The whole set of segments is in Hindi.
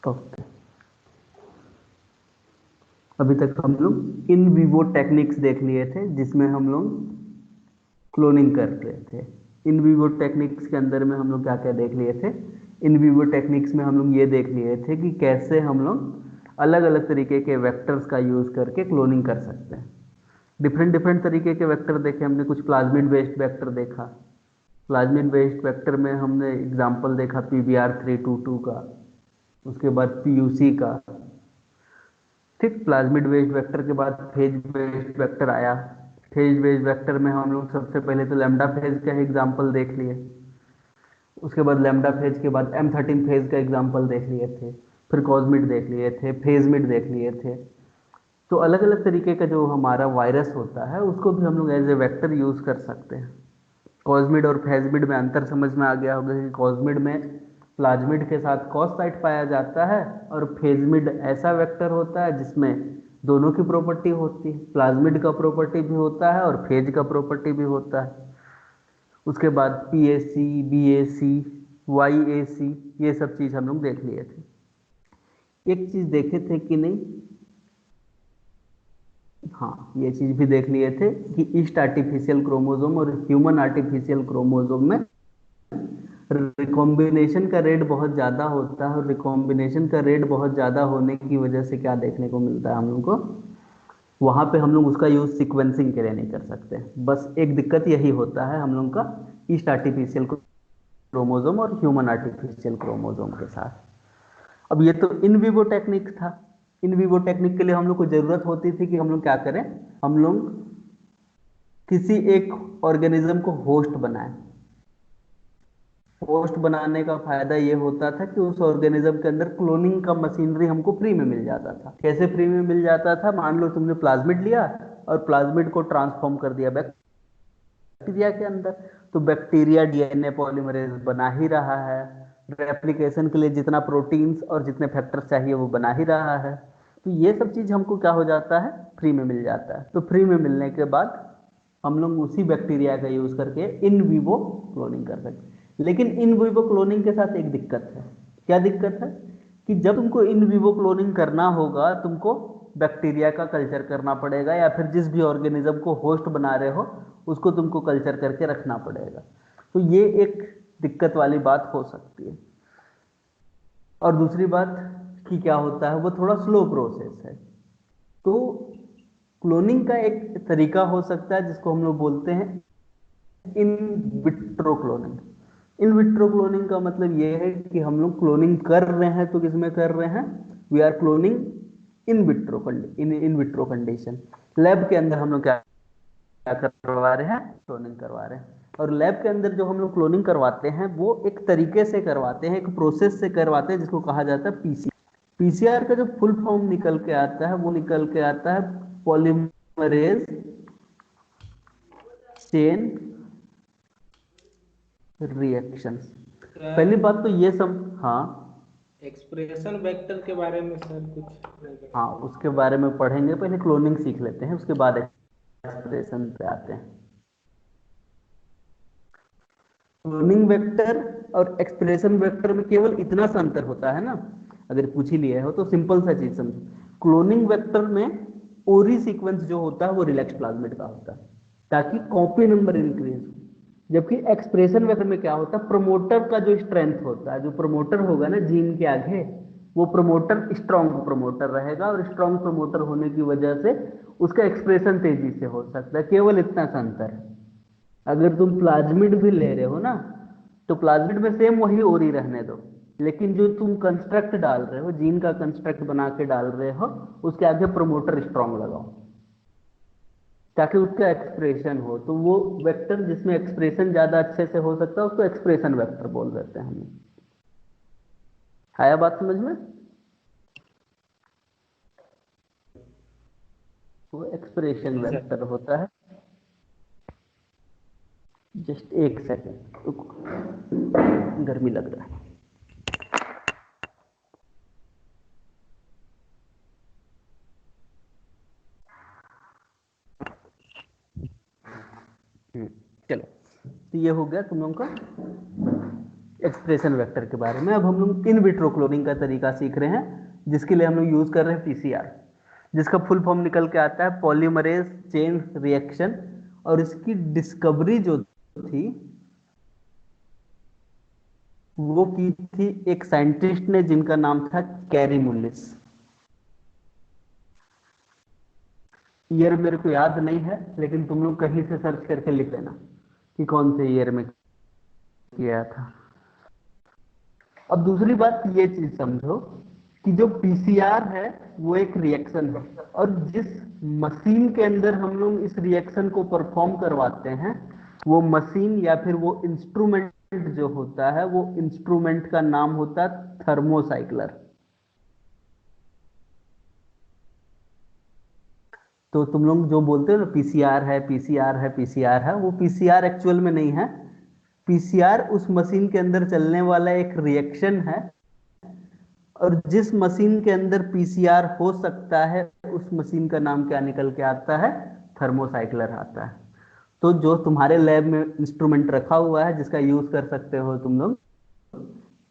ओके, अभी तक हम लोग इन विवो टेक्निक्स देख लिए थे जिसमें हम लोग क्लोनिंग कर रहे थे। इन विवो टेक्निक्स के अंदर में हम लोग क्या क्या देख लिए थे? इन विवो टेक्निक्स में हम लोग ये देख लिए थे कि कैसे हम लोग अलग अलग तरीके के वेक्टर्स का यूज करके क्लोनिंग कर सकते हैं। डिफरेंट डिफरेंट तरीके के वेक्टर देखे हमने। कुछ प्लाज्मिड बेस्ड वेक्टर देखा। प्लाज्मिड बेस्ड वेक्टर में हमने एग्जांपल देखा PBr322 का, उसके बाद PUC का। ठीक, प्लाज्मिड बेस्ड वेक्टर के बाद फेज बेस्ड वेक्टर आया। फेज बेस्ड वेक्टर में हम लोग सबसे पहले तो लैम्डा फेज का एग्जांपल देख लिए। उसके बाद लैम्डा फेज के बाद M13 फेज का एग्जांपल देख लिए थे। फिर कॉस्मिड देख लिए थे, फेजमिड देख लिए थे। तो अलग अलग तरीके का जो हमारा वायरस होता है उसको भी हम लोग एज ए वेक्टर यूज कर सकते हैं। कॉस्मिड और फेजमिड में अंतर समझ में आ गया होगा कि कॉस्मिड में प्लाज्मिड के साथ कॉस साइट पाया जाता है और फेजमिड ऐसा वेक्टर होता है जिसमें दोनों की प्रॉपर्टी होती है। प्लाज्मिड का प्रॉपर्टी भी होता है और फेज का प्रॉपर्टी भी होता है। उसके बाद PAC, BAC, YAC, ये सब चीज हम लोग देख लिए थे। एक चीज देखे थे कि नहीं, हाँ ये चीज भी देख लिए थे कि ईस्ट आर्टिफिशियल क्रोमोसोम और ह्यूमन आर्टिफिशियल क्रोमोसोम में रिकॉम्बिनेशन का रेट बहुत ज्यादा होता है। और रिकॉम्बिनेशन का रेट बहुत ज्यादा होने की वजह से क्या देखने को मिलता है हम लोग को, वहां पे हम लोग उसका यूज सीक्वेंसिंग के लिए नहीं कर सकते। बस एक दिक्कत यही होता है हम लोग का ईस्ट आर्टिफिशियल क्रोमोसोम और ह्यूमन आर्टिफिशियल क्रोमोसोम के साथ। अब ये तो इन विवो टेक्निक था। इन विवो टेक्निक के लिए हम लोग को जरूरत होती थी कि हम लोग क्या करें, हम लोग किसी एक ऑर्गेनिज्म को होस्ट बनाएं। होस्ट बनाने का फायदा ये होता था कि उस ऑर्गेनिज्म के अंदर क्लोनिंग का मशीनरी हमको फ्री में मिल जाता था। कैसे फ्री में मिल जाता था? मान लो तुमने प्लाज्मिड लिया और प्लाज्मिड को ट्रांसफॉर्म कर दिया बैक्टीरिया के अंदर, तो बैक्टीरिया DNA पॉलीमरेज बना ही रहा है। रेप्लिकेशन के लिए जितना प्रोटीन्स और जितने फैक्टर्स चाहिए वो बना ही रहा है। तो ये सब चीज हमको क्या हो जाता है, फ्री में मिल जाता है। तो फ्री में मिलने के बाद हम लोग उसी बैक्टीरिया का यूज करके इन विवो क्लोनिंग कर सकते हैं। लेकिन इन विवो क्लोनिंग के साथ एक दिक्कत है। क्या दिक्कत है? कि जब तुमको इन विवो क्लोनिंग करना होगा तुमको बैक्टीरिया का कल्चर करना पड़ेगा, या फिर जिस भी ऑर्गेनिज्म को होस्ट बना रहे हो उसको तुमको कल्चर करके रखना पड़ेगा। तो ये एक दिक्कत वाली बात हो सकती है। और दूसरी बात कि क्या होता है, वो थोड़ा स्लो प्रोसेस है। तो क्लोनिंग का एक तरीका हो सकता है जिसको हम लोग बोलते हैं in vitro cloning. In vitro cloning का मतलब ये है कि हम लोग क्लोनिंग कर रहे हैं तो किसमें कर रहे हैं, we are cloning in vitro condition. Lab के अंदर हम लोग क्या करवा रहे हैं, क्लोनिंग करवा रहे हैं। और लैब के अंदर जो हम लोग क्लोनिंग करवाते हैं वो एक तरीके से करवाते हैं, एक प्रोसेस से करवाते हैं जिसको कहा जाता है PCR का जो फुल फॉर्म निकल के आता है वो निकल के आता है पॉलीमरेज चेन रिएक्शन। पहली सर, बात तो ये सब, हाँ एक्सप्रेशन वेक्टर के बारे में सर कुछ। हाँ उसके बारे में पढ़ेंगे। पहले क्लोनिंग सीख लेते हैं, उसके बाद एक्सप्रेशन पे आते हैं। क्लोनिंग वेक्टर और एक्सप्रेशन वेक्टर में केवल इतना सा अंतर होता है ना, अगर पूछ ही लिया हो तो सिंपल सा चीज समझो। क्लोनिंग वेक्टर में ओरी सीक्वेंस जो होता है वो रिलैक्स प्लाज्मिड का होता है ताकि कॉपी नंबर इंक्रीज हो। जबकि एक्सप्रेशन वेक्टर में क्या होता है, प्रमोटर का जो स्ट्रेंथ होता है, जो प्रमोटर होगा ना जीन के आगे, वो प्रमोटर स्ट्रॉन्ग प्रमोटर रहेगा और स्ट्रॉन्ग प्रमोटर होने की वजह से उसका एक्सप्रेशन तेजी से हो सकता है। केवल इतना सा अंतर है। अगर तुम प्लाज्मिड भी ले रहे हो ना तो प्लाज्मिड में सेम वही ओरी रहने दो, लेकिन जो तुम कंस्ट्रक्ट डाल रहे हो, जीन का कंस्ट्रक्ट बना के डाल रहे हो, उसके आगे प्रमोटर स्ट्रांग लगाओ ताकि उसका एक्सप्रेशन हो। तो वो वेक्टर जिसमें एक्सप्रेशन ज्यादा अच्छे से हो सकता है उसको एक्सप्रेशन वेक्टर बोल देते हैं हम। आया बात समझ में? वो एक्सप्रेशन जी सर। वेक्टर होता है। जस्ट एक सेकेंड, गर्मी लग रहा है। चलो, तो ये हो गया तुम लोगों का एक्सप्रेशन वेक्टर के बारे में। अब हम लोग इन विट्रो क्लोनिंग का तरीका सीख रहे हैं, जिसके लिए हम लोग यूज कर रहे हैं पीसीआर, जिसका फुल फॉर्म निकल के आता है पॉलीमरेज चेन रिएक्शन। और इसकी डिस्कवरी जो थी वो की थी एक साइंटिस्ट ने जिनका नाम था कैरी मुलिस। ईयर मेरे को याद नहीं है, लेकिन तुम लोग कहीं से सर्च करके लिख लेना कि कौन से ईयर में किया था। अब दूसरी बात ये चीज समझो कि जो पीसीआर है वो एक रिएक्शन है, और जिस मशीन के अंदर हम लोग इस रिएक्शन को परफॉर्म करवाते हैं वो मशीन या फिर वो इंस्ट्रूमेंट जो होता है, वो इंस्ट्रूमेंट का नाम होता है थर्मोसाइक्लर। तो तुम लोग जो बोलते हो ना पीसीआर है पीसीआर है पीसीआर है, वो पीसीआर एक्चुअल में नहीं है। पीसीआर उस मशीन के अंदर चलने वाला एक रिएक्शन है, और जिस मशीन के अंदर पीसीआर हो सकता है उस मशीन का नाम क्या निकल के आता है? थर्मोसाइक्लर आता है। तो जो तुम्हारे लैब में इंस्ट्रूमेंट रखा हुआ है जिसका यूज कर सकते हो तुम लोग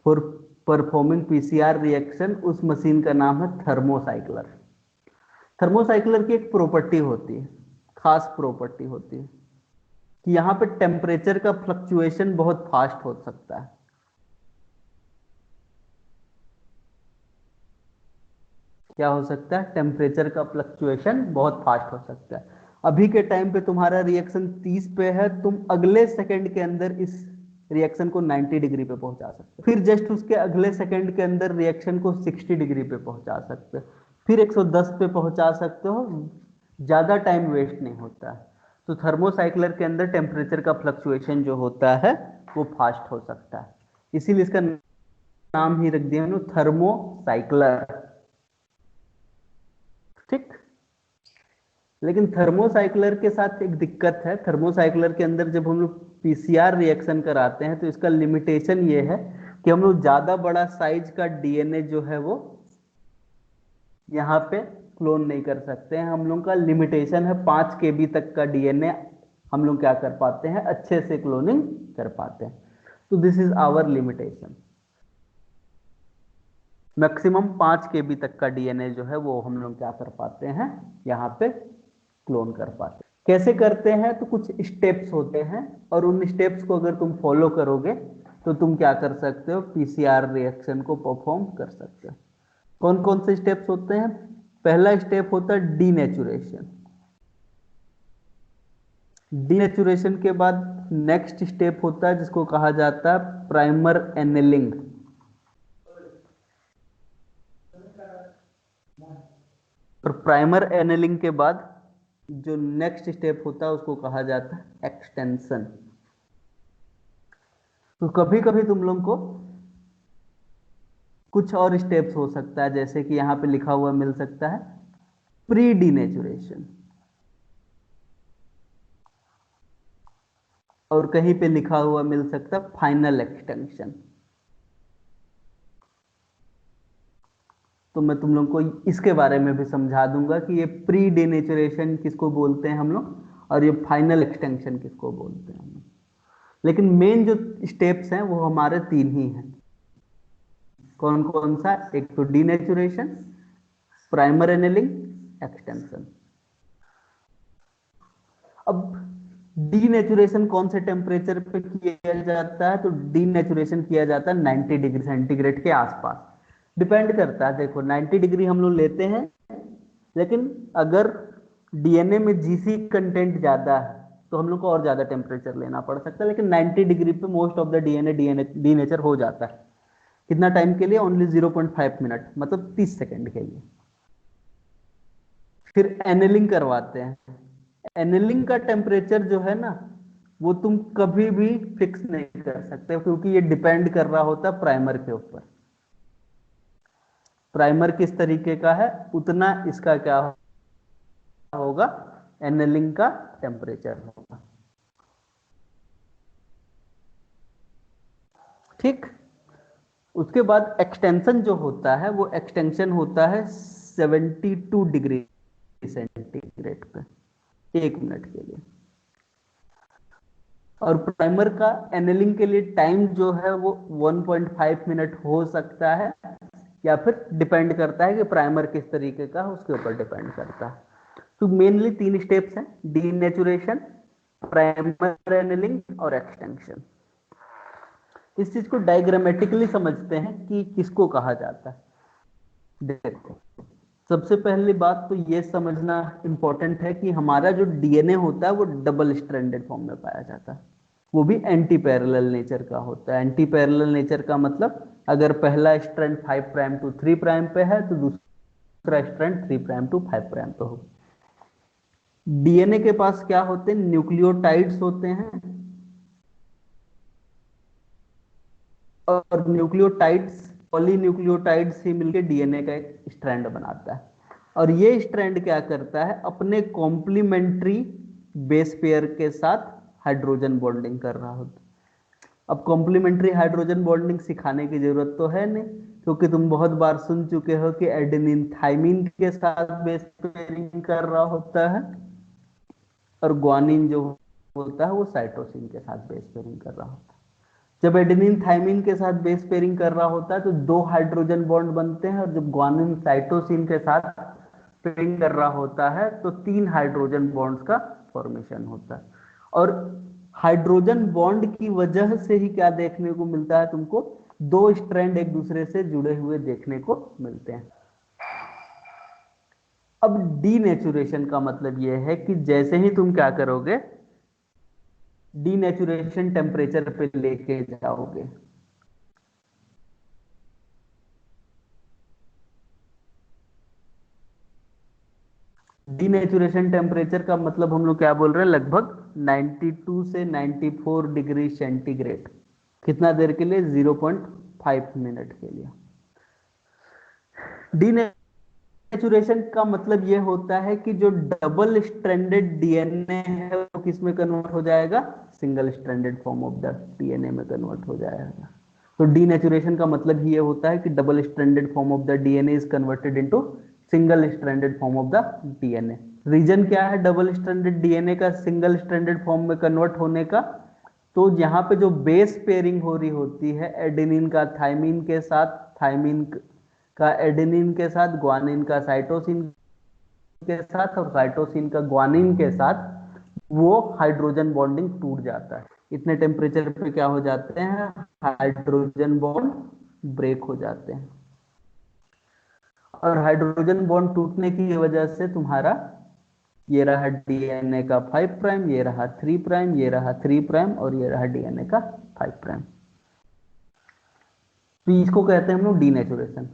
फॉर परफॉर्मिंग पीसीआर रिएक्शन, उस मशीन का नाम है थर्मोसाइक्लर। थर्मोसाइक्लर की एक प्रॉपर्टी होती है, खास प्रॉपर्टी होती है कि यहाँ पे टेम्परेचर का फ्लक्चुएशन बहुत फास्ट हो सकता है। क्या हो सकता है? टेम्परेचर का फ्लक्चुएशन बहुत फास्ट हो सकता है। अभी के टाइम पे तुम्हारा रिएक्शन 30 पे है, तुम अगले सेकंड के अंदर इस रिएक्शन को 90 डिग्री पे पहुंचा सकते हो, फिर जस्ट उसके अगले सेकंड के अंदर रिएक्शन को 60 डिग्री पे पहुंचा सकते हो, फिर 110 पे पहुंचा सकते हो। ज्यादा टाइम वेस्ट नहीं होता है। तो थर्मोसाइक्लर के अंदर टेम्परेचर का फ्लक्चुएशन जो होता है वो फास्ट हो सकता है, इसीलिए इसका नाम ही रख दिया थर्मोसाइक्लर। ठीक। लेकिन थर्मोसाइक्लर के साथ एक दिक्कत है। थर्मोसाइक्लर के अंदर जब हम लोग पीसीआर रिएक्शन कराते हैं तो इसका लिमिटेशन ये है कि हम लोग ज्यादा बड़ा साइज का डीएनए जो है वो यहाँ पे क्लोन नहीं कर सकते हैं। हम लोग का लिमिटेशन है 5 केबी तक का डीएनए हम लोग क्या कर पाते हैं? अच्छे से क्लोनिंग कर पाते हैं। तो this is our limitation. Maximum 5 KB तक का डीएनए जो है वो हम लोग क्या कर पाते हैं? यहाँ पे क्लोन कर पाते हैं। कैसे करते हैं? तो कुछ स्टेप्स होते हैं, और उन स्टेप्स को अगर तुम फॉलो करोगे तो तुम क्या कर सकते हो? पीसीआर रिएक्शन को परफॉर्म कर सकते हो। कौन कौन से स्टेप्स होते हैं? पहला स्टेप होता है डीनेचुरेशन। डीनेचुरेशन के बाद नेक्स्ट स्टेप होता है जिसको कहा जाता है प्राइमर एनेलिंग। और प्राइमर एनेलिंग के बाद जो नेक्स्ट स्टेप होता है उसको कहा जाता है एक्सटेंशन। तो कभी कभी तुम लोग को कुछ और स्टेप्स हो सकता है, जैसे कि यहां पे लिखा हुआ मिल सकता है प्री डीनेचुरेशन, और कहीं पे लिखा हुआ मिल सकता है फाइनल एक्सटेंशन। तो मैं तुम लोग को इसके बारे में भी समझा दूंगा कि ये प्री डीनेचुरेशन किसको बोलते हैं हम लोग, और ये फाइनल एक्सटेंशन किसको बोलते हैं हम लोग। लेकिन मेन जो स्टेप्स हैं वो हमारे 3 ही हैं। कौन कौन सा? एक तो डीनेचुरेशन, प्राइमर एनेलिंग, एक्सटेंशन। अब डीनेचुरेशन कौन से टेम्परेचर पे किया जाता है? तो डीनेचुरेशन किया जाता है 90 डिग्री सेंटीग्रेड के आसपास। डिपेंड करता है, देखो 90 डिग्री हम लोग लेते हैं, लेकिन अगर डीएनए में जीसी कंटेंट ज्यादा है तो हम लोग को और ज्यादा टेम्परेचर लेना पड़ सकता है। लेकिन 90 डिग्री पे most of the DNA denature हो जाता है। कितना टाइम के लिए? ओनली 0.5 मिनट, मतलब 30 सेकेंड के लिए। फिर एनेलिंग करवाते हैं। एनेलिंग का टेम्परेचर जो है ना वो तुम कभी भी फिक्स नहीं कर सकते, क्योंकि ये डिपेंड कर रहा होता है प्राइमर के ऊपर। प्राइमर किस तरीके का है उतना इसका क्या होगा? एनेलिंग का टेम्परेचर होगा। ठीक। उसके बाद एक्सटेंशन जो होता है वो एक्सटेंशन होता है 72 डिग्री सेंटीग्रेड पे 1 मिनट के लिए। और प्राइमर का एनेलिंग के लिए टाइम जो है वो 1.5 मिनट हो सकता है, या फिर डिपेंड करता है कि प्राइमर किस तरीके का है, उसके ऊपर डिपेंड करता है। तो मेनली 3 स्टेप्स हैं, डीनेचुरेशन, प्राइमर एनेलिंग और एक्सटेंशन। इस चीज को डायग्रामेटिकली समझते हैं कि किसको कहा जाता है। देखो, सबसे पहली बात तो ये समझना इंपॉर्टेंट है कि हमारा जो डीएनए होता है वो डबल स्ट्रैंडेड फॉर्म में पाया जाता है, वो भी एंटी पैरेलल नेचर का होता है। एंटी पैरेलल नेचर का मतलब अगर पहला स्ट्रैंड 5 प्राइम टू 3 प्राइम पे है तो दूसरा स्ट्रैंड 3 प्राइम टू 5 प्राइम पे हो। डीएनए के पास क्या होते हैं, न्यूक्लियोटाइड्स होते हैं, और न्यूक्लियोटाइड्स पॉलीन्यूक्लियोटाइड्स ही मिलकर डीएनए का एक स्ट्रैंड बनाता है। और ये स्ट्रैंड क्या करता है, अपने कॉम्प्लीमेंट्री बेस पेयर के साथ हाइड्रोजन बॉन्डिंग कर रहा होता है। अब कॉम्प्लीमेंट्री हाइड्रोजन बॉन्डिंग सिखाने की जरूरत तो है नहीं, क्योंकि तुम बहुत बार सुन चुके हो कि एडेनिन थाइमिन के साथ बेस पेयरिंग कर रहा होता है, और ग्वानिन जो होता है वो साइटोसिन के साथ बेस पेयरिंग कर रहा होता है। जब एडेनिन थाइमिन के साथ बेस पेयरिंग कर रहा होता है तो 2 हाइड्रोजन बॉन्ड बनते हैं, और जब ग्वानिन साइटोसिन के साथ पेयरिंग कर रहा होता है तो 3 हाइड्रोजन बॉन्ड्स का फॉर्मेशन होता है। और हाइड्रोजन बॉन्ड की वजह से ही क्या देखने को मिलता है तुमको, 2 स्ट्रैंड एक दूसरे से जुड़े हुए देखने को मिलते हैं। अब डीनेचुरेशन का मतलब यह है कि जैसे ही तुम क्या करोगे, डीनेचुरेशन टेम्परेचर पे लेके जाओगे। डीनेचुरेशन टेम्परेचर का मतलब हम लोग क्या बोल रहे हैं, लगभग 92 से 94 डिग्री सेंटीग्रेड। कितना देर के लिए, 0.5 मिनट के लिए। डीनेचुरेशन का मतलब यह होता है कि जो डबल स्ट्रैंडेड डीएनए है वो किस में कन्वर्ट हो जाएगा, single stranded form of the DNA में कन्वर्ट हो जाएगा। तो डीनेचुरेशन का मतलब ये होता है कि double stranded form of the DNA is converted into single stranded form of the DNA. Reason क्या है डबल स्ट्रैंडेड डीएनए का सिंगल स्ट्रैंडेड फॉर्म में कन्वर्ट होने का, तो यहाँ पे जो बेस पेयरिंग हो रही होती है एडेनिन का थाइमिन के साथ, थाइमिन का एडेनिन के साथ, ग्वानिन का साइटोसिन के साथ, और साइटोसिन का ग्वानिन के साथ, वो हाइड्रोजन बॉन्डिंग टूट जाता है। इतने टेम्परेचर पे क्या हो जाते हैं, हाइड्रोजन बॉन्ड ब्रेक हो जाते हैं। और हाइड्रोजन बॉन्ड टूटने की वजह से तुम्हारा ये रहा डीएनए का 5 प्राइम, ये रहा 3 प्राइम, ये रहा 3 प्राइम, और ये रहा डीएनए का 5 प्राइम। तो इसको कहते हैं हम लोग डीनेचुरेशन।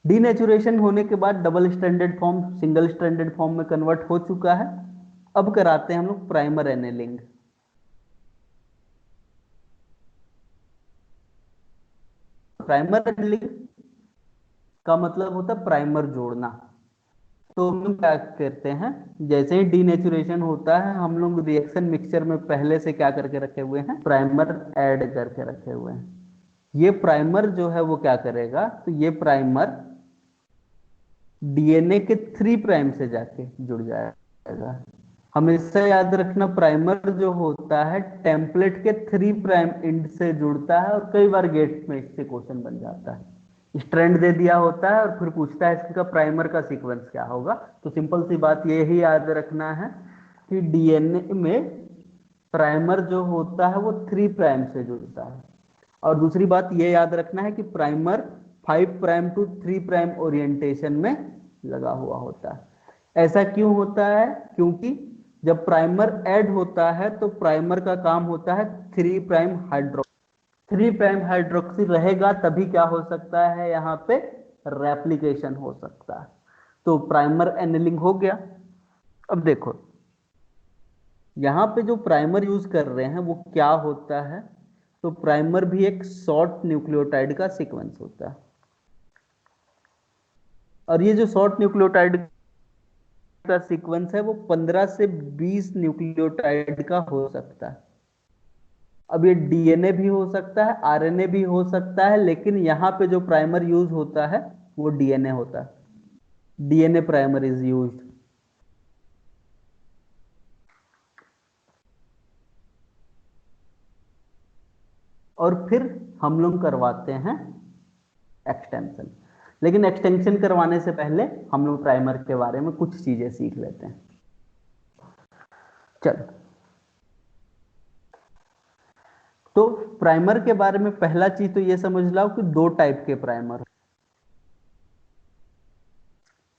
डीनेचुरेशन होने के बाद double stranded form single stranded form में कन्वर्ट हो चुका है। अब कराते हैं हम लोग प्राइमर एनेलिंग। प्राइमर एनेलिंग का मतलब होता है प्राइमर जोड़ना। तो हम लोग क्या करते हैं, जैसे ही डीनेचुरेशन होता है हम लोग रिएक्शन मिक्सचर में पहले से क्या करके रखे हुए हैं, प्राइमर ऐड करके रखे हुए हैं। ये प्राइमर जो है वो क्या करेगा, तो ये प्राइमर डीएनए के 3 प्राइम से जाके जुड़ जाएगा। हमेशा याद रखना, प्राइमर जो होता है टेम्पलेट के 3 प्राइम एंड से जुड़ता है, और कई बार गेट में इससे क्वेश्चन बन जाता है। स्ट्रैंड दे दिया होता है और फिर पूछता है इसका प्राइमर का सीक्वेंस क्या होगा। तो सिंपल सी बात यही याद रखना है कि डीएनए में प्राइमर जो होता है वो 3 प्राइम से जुड़ता है। और दूसरी बात ये याद रखना है कि primer 5 prime to 3 prime orientation में लगा हुआ होता है। ऐसा क्यों होता है, क्योंकि जब प्राइमर ऐड होता है तो प्राइमर का काम होता है 3 प्राइम हाइड्रोक्सी। 3 प्राइम हाइड्रोक्सी रहेगा तभी क्या हो सकता है, यहाँ पे रेप्लिकेशन हो सकता है। तो प्राइमर एनेलिंग हो गया। अब देखो यहाँ पे जो प्राइमर यूज कर रहे हैं वो क्या होता है, तो प्राइमर भी एक शॉर्ट न्यूक्लियोटाइड का सीक्वेंस होता है। और ये जो शॉर्ट न्यूक्लियोटाइड का सीक्वेंस है वो 15 से 20 न्यूक्लियोटाइड का हो सकता है। अब ये डीएनए भी हो सकता है, आरएनए भी हो सकता है, लेकिन यहाँ पे जो प्राइमर यूज होता है वो डीएनए होता है। DNA primer is used. और फिर हम लोग करवाते हैं एक्सटेंशन। लेकिन एक्सटेंशन करवाने से पहले हम लोग प्राइमर के बारे में कुछ चीजें सीख लेते हैं। चलो, तो प्राइमर के बारे में पहला चीज तो ये समझ लो कि दो टाइप के प्राइमर,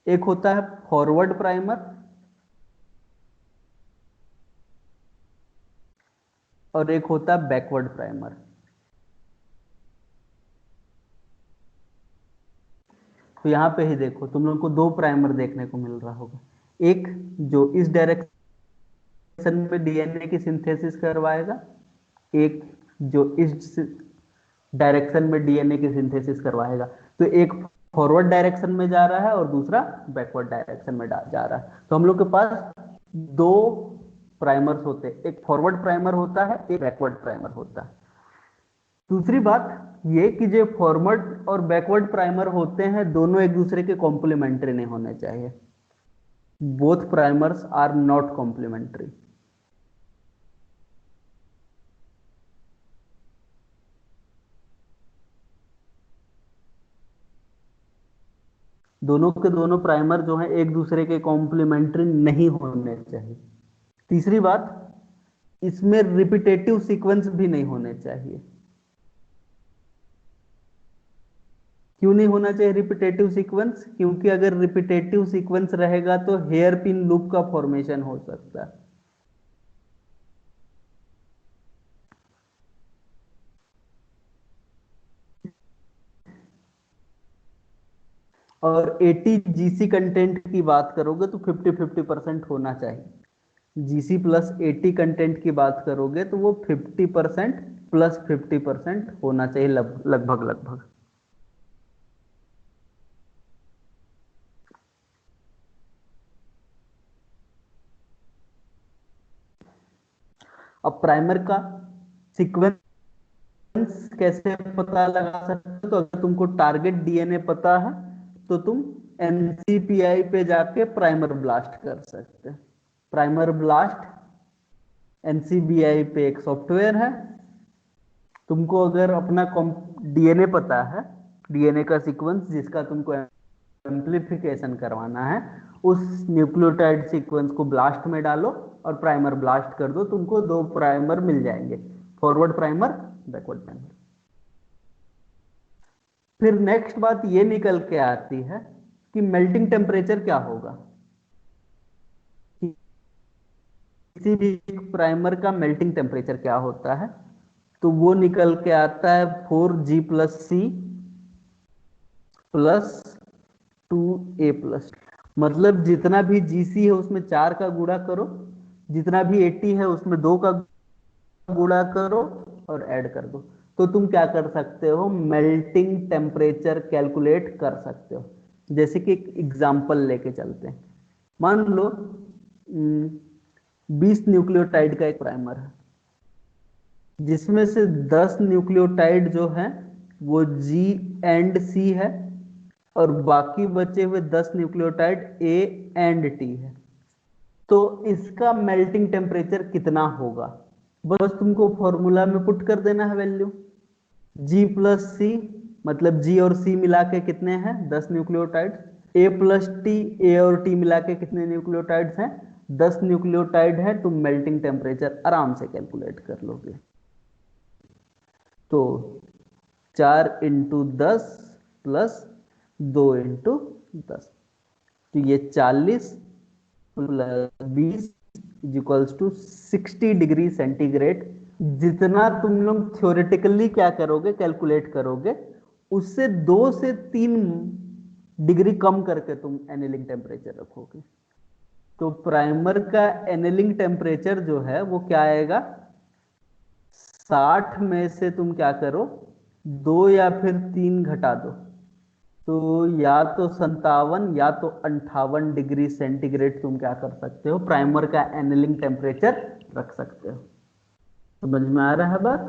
एक होता है फॉरवर्ड प्राइमर और एक होता है बैकवर्ड प्राइमर। तो यहां पे ही देखो, तुम लोग को दो प्राइमर देखने को मिल रहा होगा, एक जो इस डायरेक्शन में डीएनए की सिंथेसिस करवाएगा, एक जो इस डायरेक्शन में डीएनए की सिंथेसिस करवाएगा। तो एक फॉरवर्ड डायरेक्शन में जा रहा है और दूसरा बैकवर्ड डायरेक्शन में जा रहा है। तो हम लोग के पास दो प्राइमर्स होते हैं, एक फॉरवर्ड प्राइमर होता है, एक बैकवर्ड प्राइमर होता है। दूसरी बात ये कि जो फॉरवर्ड और बैकवर्ड प्राइमर होते हैं दोनों एक दूसरे के कॉम्प्लीमेंट्री नहीं होने चाहिए। Both primers are not complementary. दोनों के दोनों प्राइमर जो हैं एक दूसरे के कॉम्प्लीमेंट्री नहीं होने चाहिए। तीसरी बात, इसमें रिपीटेटिव सीक्वेंस भी नहीं होने चाहिए। क्यों नहीं होना चाहिए रिपीटेटिव सीक्वेंस? क्योंकि अगर रिपीटेटिव सीक्वेंस रहेगा तो हेयर पिन लूप का फॉर्मेशन हो सकता है। और 80 जीसी कंटेंट की बात करोगे तो 50-50% होना चाहिए। जीसी प्लस 80 कंटेंट की बात करोगे तो वो 50% प्लस 50% होना चाहिए, लगभग लगभग। अब प्राइमर का सीक्वेंस कैसे पता लगा सकते हो? तो अगर तुमको टारगेट डीएनए पता है तो तुम एनसीपीआई पे जाके प्राइमर ब्लास्ट कर सकते हो। प्राइमर ब्लास्ट एनसीबीआई पे एक सॉफ्टवेयर है। तुमको अगर अपना डीएनए पता है, डीएनए का सीक्वेंस जिसका तुमको एम्प्लीफिकेशन करवाना है, उस न्यूक्लियोटाइड सीक्वेंस को ब्लास्ट में डालो और प्राइमर ब्लास्ट कर दो, तुमको दो प्राइमर मिल जाएंगे, फॉरवर्ड प्राइमर, बैकवर्ड प्राइमर। फिर नेक्स्ट बात ये निकल के आती है कि मेल्टिंग टेम्परेचर क्या होगा। किसी भी प्राइमर का मेल्टिंग टेम्परेचर क्या होता है? तो वो निकल के आता है 4G plus C plus 2A plus. मतलब जितना भी जीसी है उसमें 4 का गुणा करो, जितना भी 80 है उसमें 2 का गुणा करो और ऐड कर दो। तो तुम क्या कर सकते हो? मेल्टिंग टेम्परेचर कैलकुलेट कर सकते हो। जैसे कि एक एग्जांपल लेके चलते हैं। मान लो 20 न्यूक्लियोटाइड का एक प्राइमर है, जिसमें से 10 न्यूक्लियोटाइड जो है वो जी एंड सी है और बाकी बचे हुए 10 न्यूक्लियोटाइड ए एंड टी है। तो इसका मेल्टिंग टेम्परेचर कितना होगा? बस तुमको फॉर्मूला में पुट कर देना है वैल्यू, जी प्लस सी, मतलब जी और सी मिला के कितने हैं? 10 न्यूक्लियोटाइड। ए प्लस टी, ए और टी मिला के कितने न्यूक्लियोटाइड्स हैं? 10 न्यूक्लियोटाइड है। तुम मेल्टिंग टेम्परेचर आराम से कैलकुलेट कर लोगे। तो 4 इंटू 10 प्लस 2 इंटू 10, तो ये 40 plus 20 is equals to 60 degree centigrade. जितना तुम लोग थ्योरेटिकली क्या करोगे, कैलकुलेट करोगे, उससे 2 से 3 डिग्री कम करके तुम एनेलिंग टेम्परेचर रखोगे। तो प्राइमर का एनेलिंग टेम्परेचर जो है वो क्या आएगा? 60 में से तुम क्या करो, 2 या फिर 3 घटा दो, तो या तो 57 या तो 58 डिग्री सेंटीग्रेड तुम क्या कर सकते हो? प्राइमर का एनेलिंग टेम्परेचर रख सकते हो। समझ में आ रहा है बात?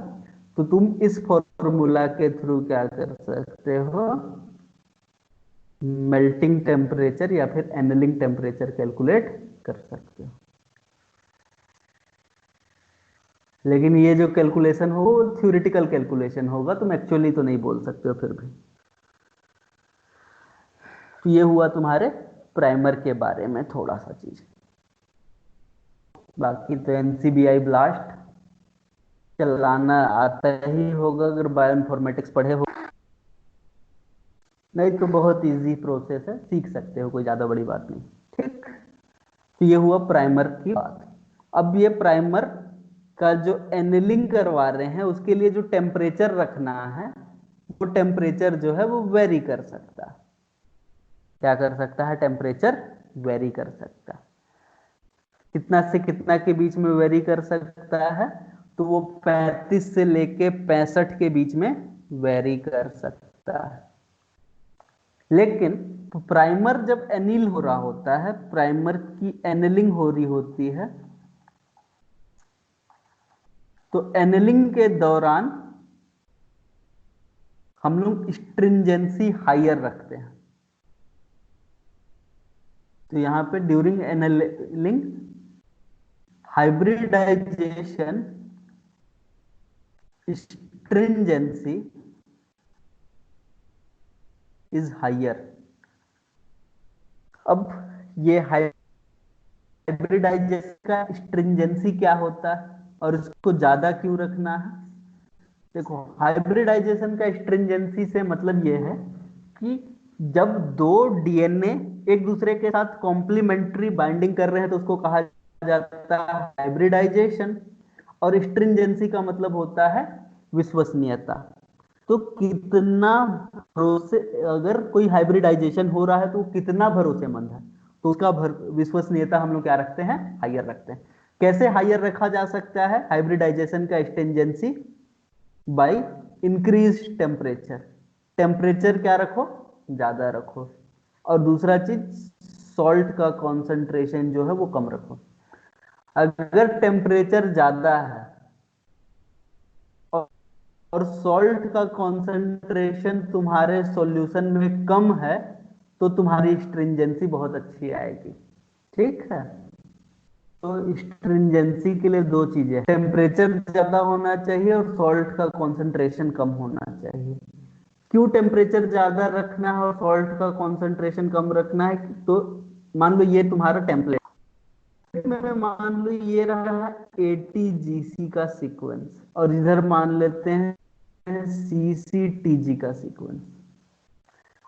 तो तुम इस फॉर्मूला के थ्रू क्या कर सकते हो? मेल्टिंग टेम्परेचर या फिर एनेलिंग टेम्परेचर कैलकुलेट कर सकते हो। लेकिन ये जो कैलकुलेशन हो थ्योरेटिकल कैलकुलेशन होगा, तुम एक्चुअली तो नहीं बोल सकते हो फिर भी। तो ये हुआ तुम्हारे प्राइमर के बारे में थोड़ा सा चीज। बाकी तो एनसीबीआई ब्लास्ट चलाना आता ही होगा अगर बायोइन्फॉर्मेटिक्स पढ़े हो, नहीं तो बहुत इजी प्रोसेस है, सीख सकते हो, कोई ज्यादा बड़ी बात नहीं। ठीक, तो ये हुआ प्राइमर की बात। अब ये प्राइमर का जो एनिलिंग करवा रहे हैं उसके लिए जो टेम्परेचर रखना है, वो टेम्परेचर जो है वो वेरी कर सकता है। क्या कर सकता है? टेम्परेचर वेरी कर सकता है। कितना से कितना के बीच में वेरी कर सकता है? तो वो 35 से लेके 65 के बीच में वेरी कर सकता है। लेकिन प्राइमर जब एनिल हो रहा होता है, प्राइमर की एनिलिंग हो रही होती है, तो एनिलिंग के दौरान हम लोग स्ट्रिंजेंसी हायर रखते हैं। तो यहां पे during annealing hybridization stringency is higher. अब ये हाइब्रिडाइजेशन का स्ट्रिंजेंसी क्या होता है और इसको ज्यादा क्यों रखना है? देखो, हाइब्रिडाइजेशन का स्ट्रिंजेंसी से मतलब ये है कि जब दो डीएनए एक दूसरे के साथ कॉम्प्लीमेंट्री बाइंडिंग कर रहे हैं तो उसको कहा जाता है हाइब्रिडाइजेशन। और स्ट्रिंजेंसी का मतलब होता है विश्वसनीयता। तो कितना भरोसे, अगर कोई हाइब्रिडाइजेशन हो रहा है तो कितना भरोसेमंद है, तो उसका विश्वसनीयता हम लोग क्या रखते हैं? हायर रखते हैं। कैसे हायर रखा जा सकता है हाइब्रिडाइजेशन का stringency? By increase temperature. Temperature क्या रखो? ज्यादा रखो। और दूसरा चीज, सॉल्ट का कॉन्सेंट्रेशन जो है वो कम रखो। अगर टेम्परेचर ज्यादा है और सॉल्ट का कॉन्सेंट्रेशन तुम्हारे सॉल्यूशन में कम है, तो तुम्हारी स्ट्रिंजेंसी बहुत अच्छी आएगी। ठीक है, तो स्ट्रिंजेंसी के लिए दो चीजें, टेम्परेचर ज्यादा होना चाहिए और सॉल्ट का कॉन्सेंट्रेशन कम होना चाहिए। क्यों टेम्परेचर ज्यादा रखना है और सॉल्ट का कॉन्सेंट्रेशन कम रखना है? तो मान लो ये तुम्हारा टेम्पलेट में मान लो ये रहा है ATGC का सीक्वेंस, और इधर मान लेते हैं CCTG का सीक्वेंस।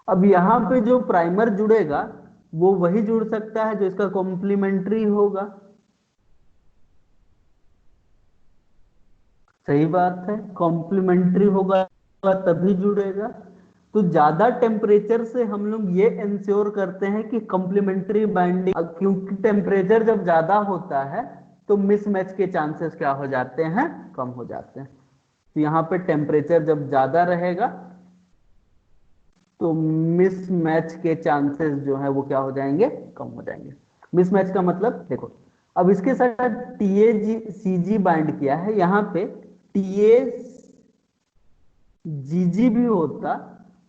अब यहां पे जो प्राइमर जुड़ेगा वो वही जुड़ सकता है जो इसका कॉम्प्लीमेंट्री होगा। सही बात है, कॉम्प्लीमेंट्री होगा तभी जुड़ेगा। तो ज्यादा टेम्परेचर से हम लोग ये इंश्योर करते हैं कि कॉम्प्लीमेंट्री बाइंडिंग, क्योंकि टेम्परेचर जब ज्यादा होता है तो मिसमैच के चांसेस क्या हो जाते हैं? कम हो जाते हैं। तो यहाँ पे टेम्परेचर जब ज्यादा रहेगा तो मिसमैच के चांसेस जो है वो क्या हो जाएंगे? कम हो जाएंगे। मिसमैच का मतलब देखो, अब इसके साथ TAGCG बाइंड किया है, यहाँ पे TAGG भी होता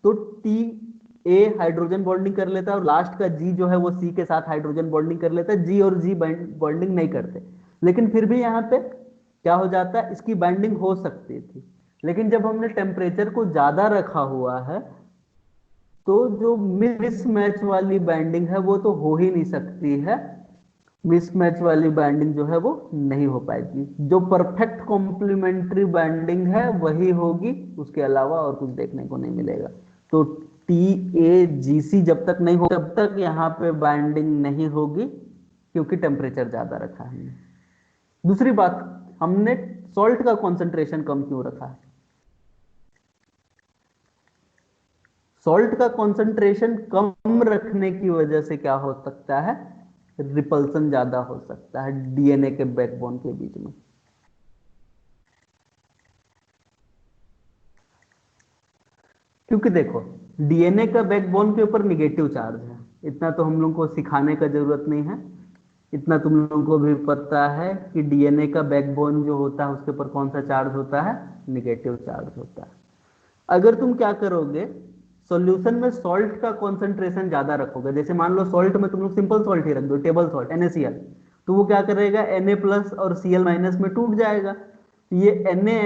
तो TA हाइड्रोजन बॉन्डिंग कर लेता और लास्ट का G जो है वो C के साथ हाइड्रोजन बॉन्डिंग कर लेता। G और G बॉन्डिंग नहीं करते, लेकिन फिर भी यहाँ पे क्या हो जाता है? इसकी बाइंडिंग हो सकती थी। लेकिन जब हमने टेम्परेचर को ज्यादा रखा हुआ है तो जो मिसमैच वाली बाइंडिंग है वो तो हो ही नहीं सकती है। मिसमैच वाली बाइंडिंग जो है वो नहीं हो पाएगी। जो परफेक्ट कॉम्प्लीमेंट्री बाइंडिंग है वही होगी, उसके अलावा और कुछ देखने को नहीं मिलेगा। तो TAGC जब तक नहीं हो तब तक यहाँ पे बाइंडिंग नहीं होगी, क्योंकि टेम्परेचर ज्यादा रखा है। दूसरी बात, हमने सॉल्ट का कॉन्सेंट्रेशन कम क्यों रखा है? सॉल्ट का कॉन्सेंट्रेशन कम रखने की वजह से क्या हो सकता है? रिपल्सन ज्यादा हो सकता है डीएनए के बैकबोन के बीच में। क्योंकि देखो, डीएनए का बैकबोन के ऊपर निगेटिव चार्ज है, इतना तो हम लोग को सिखाने का जरूरत नहीं है। इतना तुम लोगों को भी पता है कि डीएनए का बैकबोन जो होता है उसके ऊपर कौन सा चार्ज होता है? निगेटिव चार्ज होता है। अगर तुम क्या करोगे, सॉल्यूशन में सॉल्ट का कॉन्सेंट्रेशन ज्यादा रखोगे, जैसे मान लो सॉल्ट में तुम लोग सिंपल सॉल्ट ही रख दो, टेबल सॉल्ट NaCl, तो वो क्या करेगा? Na+ और Cl- में टूट जाएगा। तो ये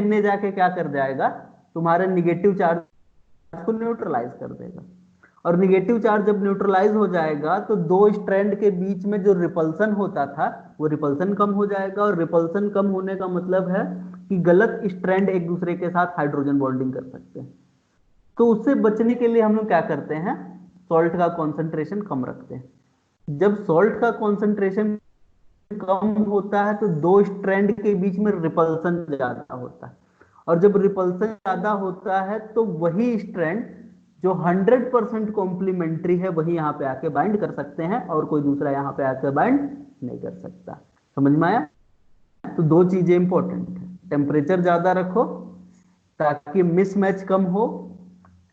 Na जाके क्या कर जाएगा, तुम्हारे निगेटिव चार्ज को न्यूट्रलाइज कर देगा। और निगेटिव चार्ज जब न्यूट्रलाइज हो जाएगा तो दो स्ट्रैंड के बीच में जो रिपल्सन होता था वो रिपल्सन कम हो जाएगा। और रिपल्सन कम होने का मतलब है कि गलत स्ट्रैंड एक दूसरे के साथ हाइड्रोजन बॉन्डिंग कर सकते हैं। तो उससे बचने के लिए हम लोग क्या करते हैं, सॉल्ट का कॉन्सेंट्रेशन कम रखते हैं। जब सॉल्ट का कॉन्सेंट्रेशन कम होता है तो दो स्ट्रैंड के बीच में रिपल्सन ज्यादा होता है। और जब रिपल्सन ज्यादा होता है तो वही स्ट्रैंड जो 100% कॉम्प्लीमेंट्री है वही यहाँ पे आके बाइंड कर सकते हैं और कोई दूसरा यहाँ पे आके बाइंड नहीं कर सकता। समझ में आया? तो दो चीजें इंपॉर्टेंट है, टेम्परेचर ज्यादा रखो ताकि मिसमैच कम हो,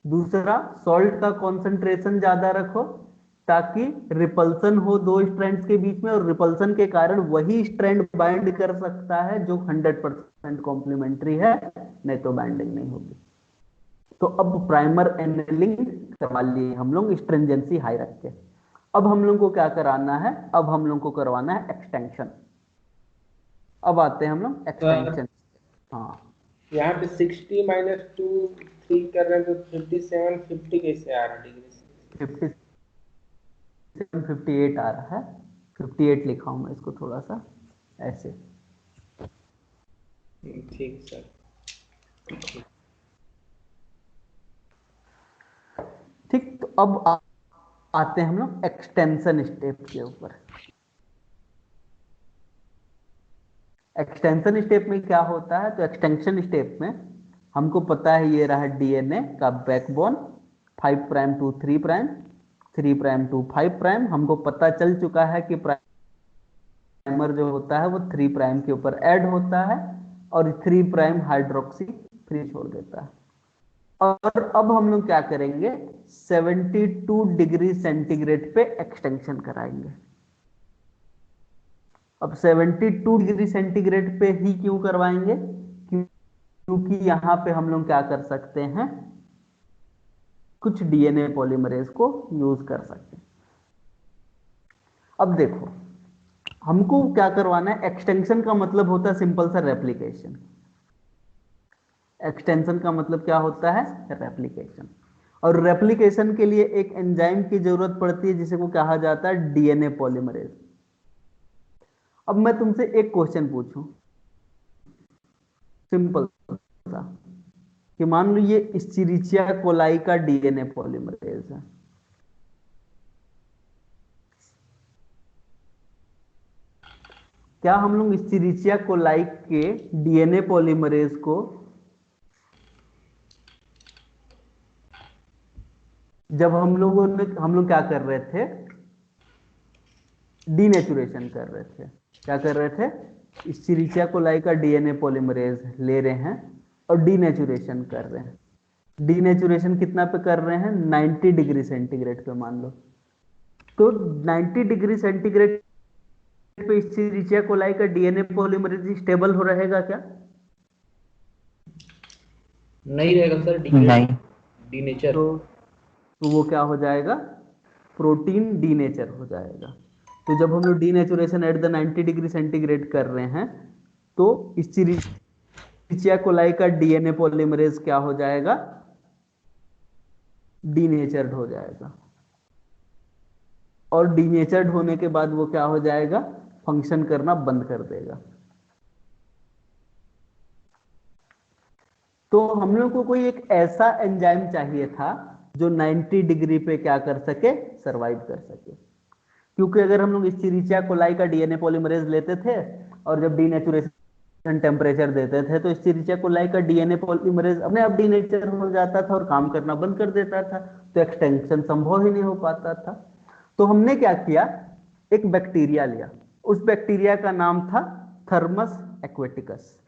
दूसरा सॉल्ट का कॉन्सेंट्रेशन ज्यादा रखो ताकि रिपल्सन हो दो स्ट्रैंड्स के बीच में, और रिपल्सन के कारण वही स्ट्रैंड बाइंड कर सकता है जो 100% कॉम्प्लीमेंट्री है, नहीं तो बाइंडिंग नहीं होगी। तो अब प्राइमर एनेलिंग करवा लिए हम लोग स्ट्रिंजेंसी हाई रख के। अब हम लोग को क्या कराना है, अब हम लोग को करवाना है एक्सटेंशन। अब आते हैं हम लोग एक्सटेंशन। हाँ, यहाँ पे 60 माइनस 2 3 कर रहे हैं तो 57 50 कैसे आ रहा है डिग्री? 58 आ रहा है, 58 लिखा हूं मैं इसको थोड़ा सा ऐसे। ठीक सर। ठीक, तो अब आते हैं हम लोग एक्सटेंशन स्टेप के ऊपर। एक्सटेंशन स्टेप में क्या होता है, तो एक्सटेंशन स्टेप में हमको पता है ये रहा डीएनए का backbone 5 prime to 3 prime, 3 prime to 5 prime. हमको पता चल चुका है कि प्राइमर जो होता है वो 3 प्राइम के ऊपर ऐड होता है और 3 प्राइम हाइड्रोक्सी फ्री छोड़ देता है। और अब हम लोग क्या करेंगे, 72 डिग्री सेंटीग्रेड पे एक्सटेंशन कराएंगे। अब 72 डिग्री सेंटीग्रेड पे ही क्यों करवाएंगे, क्योंकि यहां पे हम लोग क्या कर सकते हैं, कुछ डीएनए पॉलीमरेज को यूज कर सकते हैं। अब देखो हमको क्या करवाना है, एक्सटेंशन का मतलब होता है सिंपल सा रेप्लिकेशन। एक्सटेंशन का मतलब क्या होता है, रेप्लिकेशन। और रेप्लिकेशन के लिए एक एंजाइम की जरूरत पड़ती है जिसे को कहा जाता है डीएनए पॉलीमरेज। अब मैं तुमसे एक क्वेश्चन पूछूं सिंपल सा, कि मान लो ये इस्चेरिचिया कोलाई का डीएनए पॉलीमरेज है। क्या हम लोग इस्चेरिचिया कोलाई के डीएनए पॉलीमरेज को जब हम लोग क्या कर रहे थे, डीनेचुरेशन कर रहे थे, क्या कर रहे थे, इस्चेरिचिया कोलाई का डीएनए पॉलीमरेज ले रहे हैं और डीनेचुरेशन कर रहे हैं। डीनेचुरेशन कितना पे कर रहे हैं, 90 डिग्री सेंटीग्रेड पे मान लो। तो 90 डिग्री सेंटीग्रेड पे इस्चेरिचिया कोलाई का डीएनए पॉलीमरेज स्टेबल हो रहेगा क्या? नहीं रहेगा सर, नहीं। डीनेचर। तो वो क्या हो जाएगा, प्रोटीन डीनेचर हो जाएगा। तो जब हम लोग denaturation at the 90 degree centigrade कर रहे हैं तो इस्चेरिचिया कोलाई का डीएनए पॉलीमरेज क्या हो जाएगा, डीनेचर्ड हो जाएगा। और डीनेचर्ड होने के बाद वो क्या हो जाएगा, फंक्शन करना बंद कर देगा। तो हम लोग को कोई एक ऐसा एंजाइम चाहिए था जो 90 डिग्री पे क्या कर सके, सरवाइव कर सके। क्योंकि अगर हम लोग इस्चेरिचिया कोलाई का डीएनए पॉलीमरेज लेते थे और जब डीनेचुरेशन टेम्परेचर देते थे तो इस्चेरिचिया कोलाई का डीएनए पॉलीमरेज अपने आप डीनेचर हो जाता था और काम करना बंद कर देता था, तो एक्सटेंशन संभव ही नहीं हो पाता था। तो हमने क्या किया, एक बैक्टीरिया लिया, उस बैक्टीरिया का नाम था थर्मस एक्वेटिकस।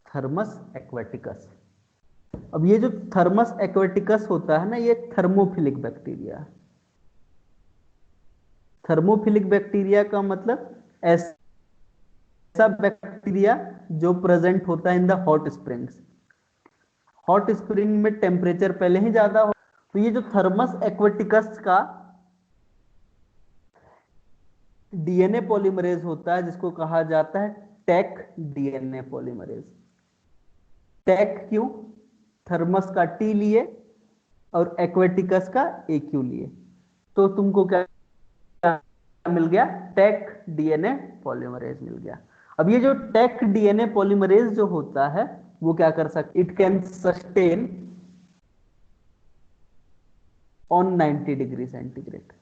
Thermus aquaticus. अब ये जो थर्मस एक्वेटिकस होता है ना, ये थर्मोफिलिक बैक्टीरिया है। थर्मोफिलिक बैक्टीरिया का मतलब ऐसा बैक्टीरिया जो प्रेजेंट होता है in the hot springs. Hot spring में टेम्परेचर पहले ही ज्यादा हो, तो ये जो थर्मस एक्वेटिकस का डीएनए पॉलीमरेज होता है जिसको कहा जाता है टेक डीएनए पॉलीमरेज। टेक क्यों? थर्मस का टी लिए और एक्वेटिकस का ए क्यू लिए, तो तुमको क्या मिल गया? टेक डीएनए पॉलीमरेज मिल गया। अब ये जो टेक डीएनए पॉलीमरेज जो होता है वो क्या कर सकता? It can sustain on 90 degree centigrade.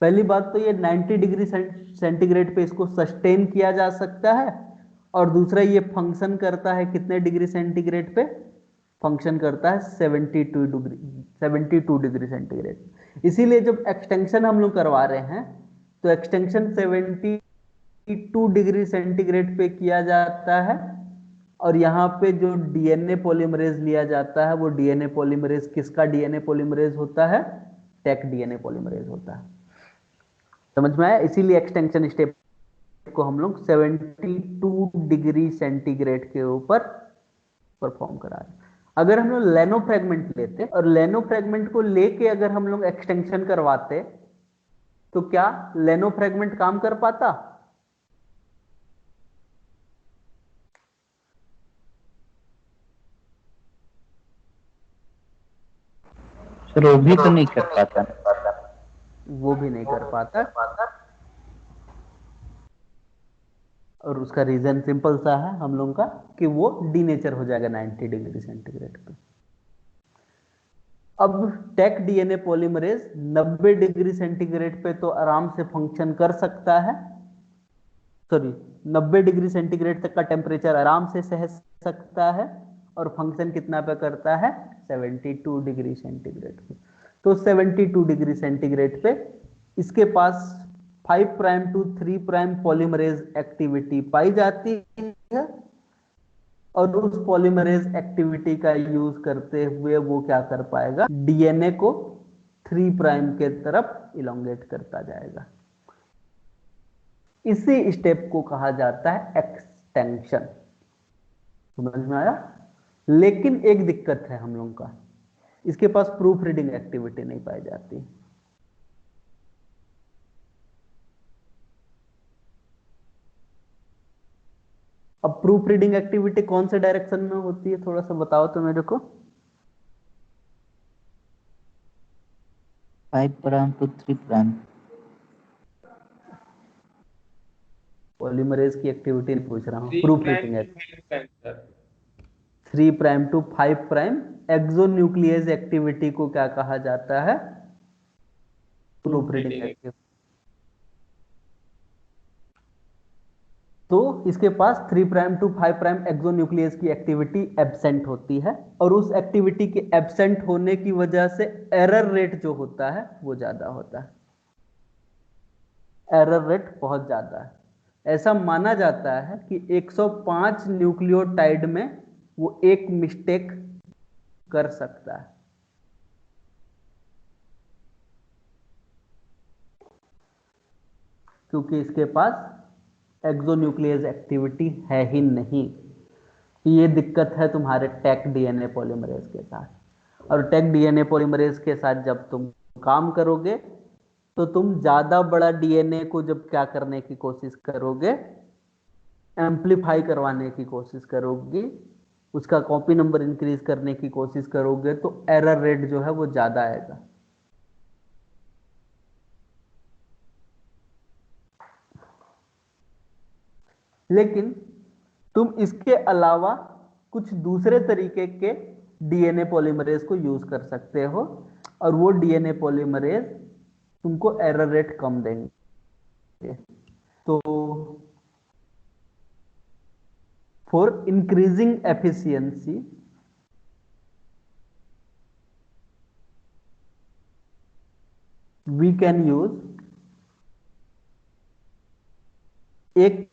पहली बात तो ये 90 डिग्री सेंटीग्रेड पे इसको सस्टेन किया जा सकता है, और दूसरा ये फंक्शन करता है कितने डिग्री सेंटीग्रेड पे? फंक्शन करता है 72 डिग्री सेंटीग्रेड। इसीलिए जब एक्सटेंशन हम लोग करवा रहे हैं तो एक्सटेंशन 72 डिग्री सेंटीग्रेड पे किया जाता है, और यहाँ पे जो डीएनए पॉलीमरेज लिया जाता है वो डीएनए पॉलीमरेज किसका डीएनए पॉलीमरेज होता है? टेक डीएनए पॉलीमरेज होता है। समझ में आया? इसीलिए एक्सटेंशन स्टेप को हम लोग 72 डिग्री सेंटीग्रेड के ऊपर परफॉर्म करा रहे हैं। अगर हम लोग लेनो फ्रेगमेंट लेते और लेनो फ्रेगमेंट को लेके अगर हम लोग एक्सटेंशन करवाते तो क्या लेनो फ्रेगमेंट काम कर पाता? सर वो भी तो नहीं कर पाता। वो भी नहीं कर पाता, और उसका रीजन सिंपल सा है हम लोग का कि वो डीनेचर हो जाएगा 90 डिग्री सेंटीग्रेड पे। अब Taq DNA polymerase 90 degree centigrade पे तो आराम से फंक्शन कर सकता है, सॉरी 90 डिग्री सेंटीग्रेड तक का टेम्परेचर आराम से सह सकता है, और फंक्शन कितना पे करता है? 72 डिग्री सेंटीग्रेड पे। तो 72 डिग्री सेंटीग्रेड पे इसके पास 5 prime to 3 prime polymerase activity पाई जाती है, और उस पॉलीमरेज एक्टिविटी का यूज करते हुए वो क्या कर पाएगा? डीएनए को 3 प्राइम के तरफ इलोंगेट करता जाएगा। इसी स्टेप को कहा जाता है एक्सटेंशन। समझ में आया? लेकिन एक दिक्कत है हम लोगों का, इसके पास प्रूफ रीडिंग एक्टिविटी नहीं पाई जाती। अब प्रूफ रीडिंग एक्टिविटी कौन से डायरेक्शन में होती है, थोड़ा सा बताओ तो मेरे को। 5 प्राइम टू 3 प्राइम। पॉलीमरेज की एक्टिविटी पूछ रहा हूँ, 3 proof prime reading to 5 prime sir. 3 prime to 5 prime exonuclease activity को क्या कहा जाता है? Proofreading activity. तो इसके पास 3 प्राइम टू 5 प्राइम एक्सोन्यूक्लियस की एक्टिविटी एब्सेंट होती है, और उस एक्टिविटी के एब्सेंट होने की वजह से एरर रेट जो होता है वो ज्यादा होता है। एरर रेट बहुत ज्यादा है। ऐसा माना जाता है कि 105 न्यूक्लियोटाइड में वो एक मिस्टेक कर सकता है। क्योंकि इसके पास एक्सोन्यूक्लियस एक्टिविटी है ही नहीं। ये दिक्कत है तुम्हारे टेक डीएनए पॉलीमरेज के साथ। और टेक डीएनए पॉलीमरेज के साथ जब तुम काम करोगे तो तुम ज्यादा बड़ा डीएनए को जब क्या करने की कोशिश करोगे? एम्पलीफाई करवाने की कोशिश करोगे, उसका कॉपी नंबर इंक्रीज करने की कोशिश करोगे, तो एरर रेट जो है वो ज्यादा आएगा। लेकिन तुम इसके अलावा कुछ दूसरे तरीके के डीएनए पॉलीमरेज को यूज कर सकते हो, और वो डीएनए पॉलीमरेज तुमको एरर रेट कम देंगे। तो for increasing efficiency we can use एक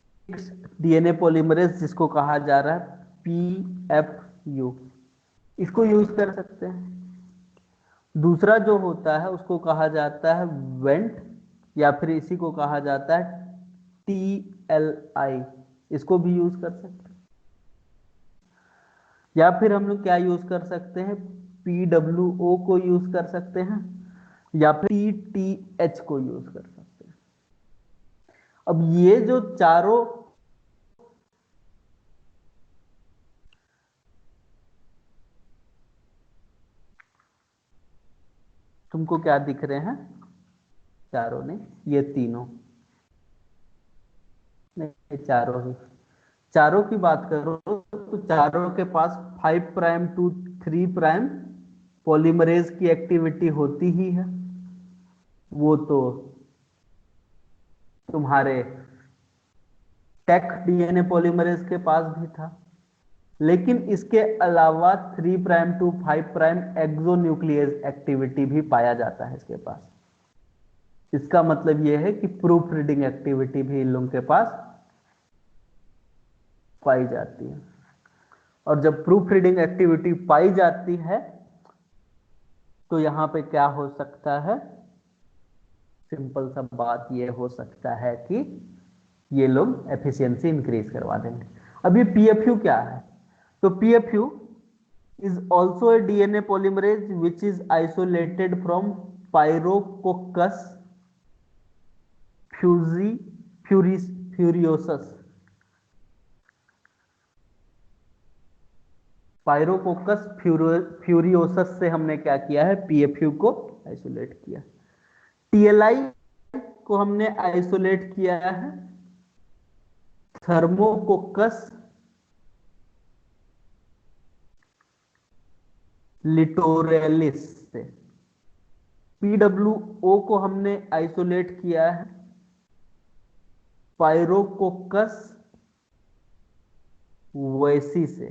डीएनए पॉलीमरेज जिसको कहा जा रहा है PFU, इसको यूज कर सकते हैं। दूसरा जो होता है उसको कहा जाता है वेंट, या फिर इसी को कहा जाता है TLI, इसको भी यूज कर सकते हैं। या फिर हम लोग क्या यूज कर सकते हैं, PWO को यूज कर सकते हैं, या फिर TTH को यूज कर सकते हैं। अब ये जो चारों तुमको क्या दिख रहे हैं, चारों ने, ये तीनों नहीं, चारों ही, चारों की बात करो तो चारों के पास 5 प्राइम टू 3 प्राइम पॉलीमरेज की एक्टिविटी होती ही है। वो तो तुम्हारे टेक डीएनए पॉलीमरेज के पास भी था, लेकिन इसके अलावा 3 prime to 5 prime exonuclease activity भी पाया जाता है इसके पास। इसका मतलब यह है कि प्रूफ रीडिंग एक्टिविटी भी इन लोगों के पास पाई जाती है। और जब प्रूफ रीडिंग एक्टिविटी पाई जाती है तो यहां पे क्या हो सकता है, सिंपल सा बात ये हो सकता है कि ये लोग एफिशिएंसी इंक्रीज करवा देंगे। अब ये पीएफयू क्या है, तो Pfu is also a DNA polymerase which is isolated from Pyrococcus furiosus. Pyrococcus furiosus से हमने क्या किया है, पीएफयू को आइसोलेट किया। टीएलआई को हमने आइसोलेट किया है थर्मोकोकस लिटोरेलिस से। पीडब्ल्यूओ को हमने आइसोलेट किया है पायरोकोकस वैसी से,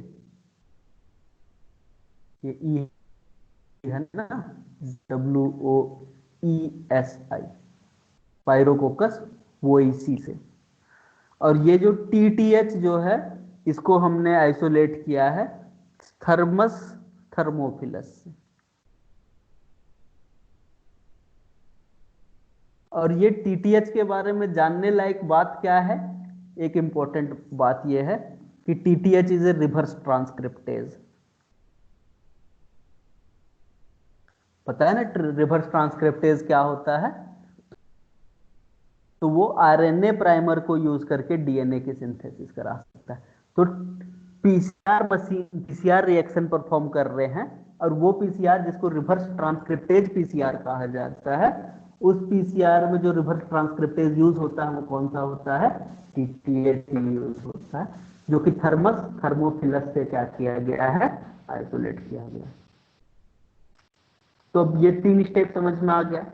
ये ई है ना, WOESI, पायरोकोकस वोइसी से। और ये जो TTH जो है इसको हमने आइसोलेट किया है थर्मस थर्मोफिलस से। और ये TTH के बारे में जानने लायक बात क्या है, एक इंपॉर्टेंट बात यह है कि TTH is a reverse transcriptase. पता है ना रिवर्स ट्रांसक्रिप्टेज क्या होता है, तो वो आरएनए प्राइमर को यूज करके डीएनए की सिंथेसिस करा सकता है। तो PCR machine PCR reaction perform कर रहे हैं, और वो पीसीआर जिसको रिवर्स ट्रांसक्रिप्टेज पीसीआर कहा जाता है, उस पीसीआर में जो रिवर्स ट्रांसक्रिप्टेज यूज होता है वो कौन सा होता है, टीटीएच यूज होता है, जो कि थर्मस थर्मोफिलस से क्या किया गया है, आइसोलेट किया गया। तो अब ये 3 स्टेप समझ में आ गया।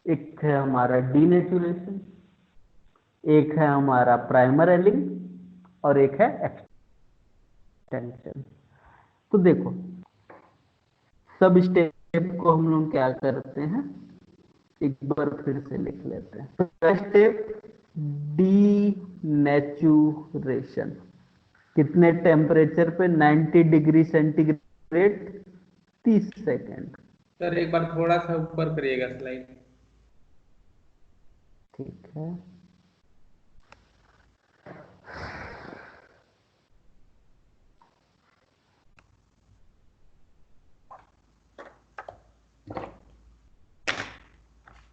एक है हमारा डीनेचुरेशन, एक है हमारा प्राइमर एलिंग, और एक है एक्सटेंशन। तो देखो सब स्टेप को हम लोग क्या करते हैं, एक बार फिर से लिख लेते हैं। पहला स्टेप डीनेचुरेशन, कितने टेम्परेचर पे, 90 डिग्री सेंटीग्रेड 30 सेकेंड। सर एक बार थोड़ा सा ऊपर करिएगा स्लाइड। ठीक है,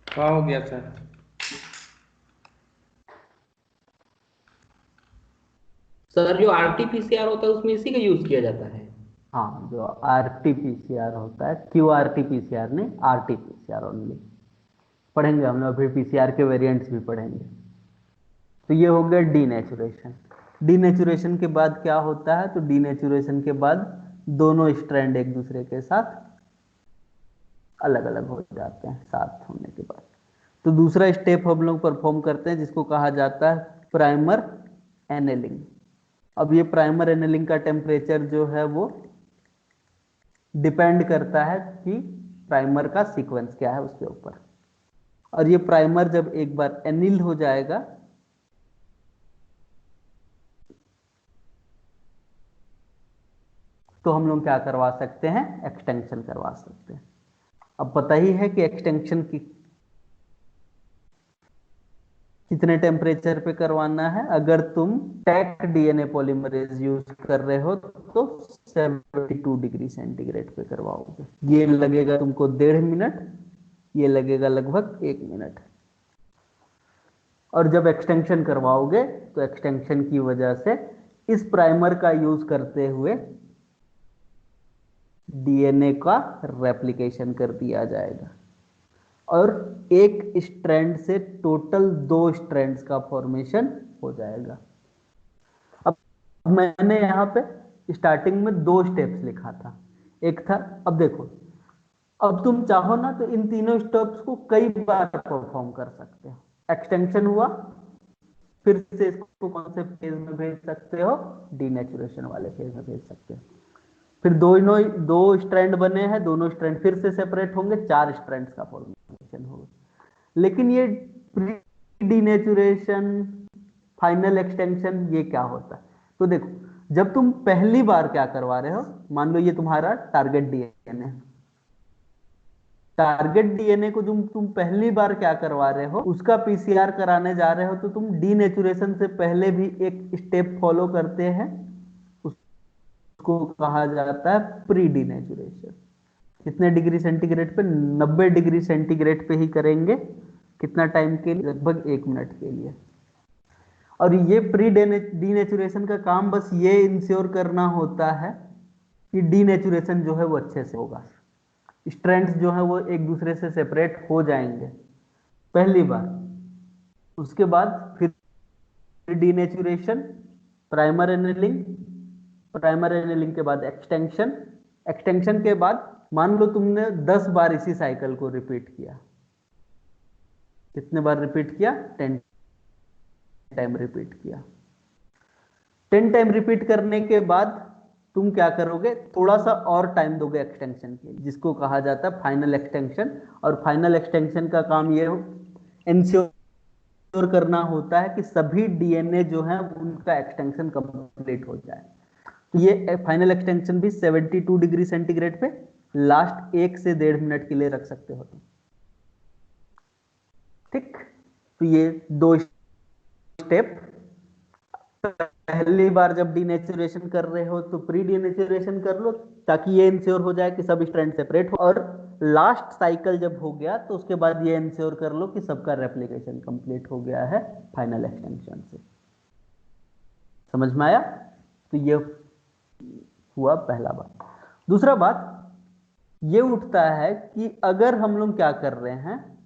हाँ हो गया सर। सर जो आरटीपीसीआर होता है उसमें इसी का यूज किया जाता है। हाँ, जो आरटीपीसीआर होता है, QRT-PCR नहीं, RT-PCR ओनली। पढ़ेंगे हम लोग, अभी पीसीआर के वेरिएंट्स भी पढ़ेंगे। तो ये हो गया डीनेचुरेशन। डीनेचुरेशन के बाद क्या होता है, तो डीनेचुरेशन के बाद दोनों स्ट्रैंड एक दूसरे के साथ अलग अलग हो जाते हैं साथ होने के बाद। तो दूसरा स्टेप हम लोग परफॉर्म करते हैं जिसको कहा जाता है प्राइमर एनेलिंग। अब ये प्राइमर एनेलिंग का टेम्परेचर जो है वो डिपेंड करता है कि प्राइमर का सीक्वेंस क्या है उसके ऊपर। और ये प्राइमर जब एक बार एनिल हो जाएगा तो हम लोग क्या करवा सकते हैं, एक्सटेंशन करवा सकते हैं। अब पता ही है कि एक्सटेंशन की कितने टेम्परेचर पे करवाना है? अगर तुम टेक डीएनए पॉलीमरेज यूज कर रहे हो तो 72 डिग्री सेंटीग्रेड पे करवाओगे। ये लगेगा तुमको 1.5 मिनट, ये लगेगा लगभग 1 मिनट। और जब एक्सटेंशन करवाओगे तो एक्सटेंशन की वजह से इस प्राइमर का यूज करते हुए डीएनए का रेप्लिकेशन कर दिया जाएगा और एक स्ट्रैंड से टोटल 2 स्ट्रैंड्स का फॉर्मेशन हो जाएगा। अब मैंने यहाँ पे स्टार्टिंग में 2 स्टेप्स लिखा था, एक था, अब देखो, अब तुम चाहो ना तो इन तीनों स्टेप्स को कई बार परफॉर्म कर सकते हो। एक्सटेंशन हुआ, फिर से इसको कौन से फेज में भेज सकते हो? डीनेचुरेशन वाले फेज में भेज सकते हो। फिर दो स्ट्रैंड बने हैं, दोनों स्ट्रैंड फिर से सेपरेट होंगे, 4 स्ट्रैंड्स का फॉर्मेशन होगा। लेकिन ये प्री डीनेचुरेशन, फाइनल एक्सटेंशन, ये क्या होता है? तो देखो, जब तुम पहली बार क्या करवा रहे हो, मान लो ये तुम्हारा टारगेट डीएनए है, टारगेट डीएनए को तुम पहली बार क्या करवा रहे हो, उसका पीसीआर कराने जा रहे हो, तो तुम डीनेचुरेशन से पहले भी एक स्टेप फॉलो करते हैं, उसको कहा जाता है प्री डीनेचुरेशन। कितने डिग्री सेंटीग्रेड पे? 90 डिग्री सेंटीग्रेड पे ही करेंगे। कितना टाइम के लिए? लगभग 1 मिनट के लिए। और ये प्री डीनेचुरेशन का काम बस ये इंश्योर करना होता है कि डीनेचुरेशन जो है वो अच्छे से होगा, स्ट्रैंड्स जो है वो एक दूसरे से सेपरेट हो जाएंगे पहली बार। उसके बाद फिर denaturation, primer annealing, primer annealing के बाद एक्सटेंशन, एक्सटेंशन के बाद मान लो तुमने 10 बार इसी साइकिल को रिपीट किया। कितने बार रिपीट किया? 10 टाइम रिपीट किया। 10 टाइम रिपीट करने के बाद तुम क्या करोगे? थोड़ा सा और टाइम दोगे एक्सटेंशन के लिए, जिसको कहा जाता है फाइनल एक्सटेंशन। और फाइनल एक्सटेंशन का काम ये इंश्योर करना होता है कि सभी डीएनए जो है उनका एक्सटेंशन कंप्लीट हो जाए। तो ये फाइनल एक्सटेंशन भी 72 डिग्री सेंटीग्रेड पे लास्ट 1 से 1.5 मिनट के लिए रख सकते हो तुम। ठीक, तो ये 2 स्टेप। पहली बार जब डीनेचुरेशन कर रहे हो तो प्री डीनेचुरेशन कर लो, ताकि ये इंश्योर हो जाए कि सब स्ट्रैंड सेपरेट हो। और लास्ट साइकिल जब हो गया तो उसके बाद ये इंश्योर कर लो कि सबका रेप्लिकेशन कंप्लीट हो गया है फाइनल एक्सटेंशन से। समझ में आया? तो ये हुआ पहला बात। दूसरा बात ये उठता है कि अगर हम लोग क्या कर रहे हैं,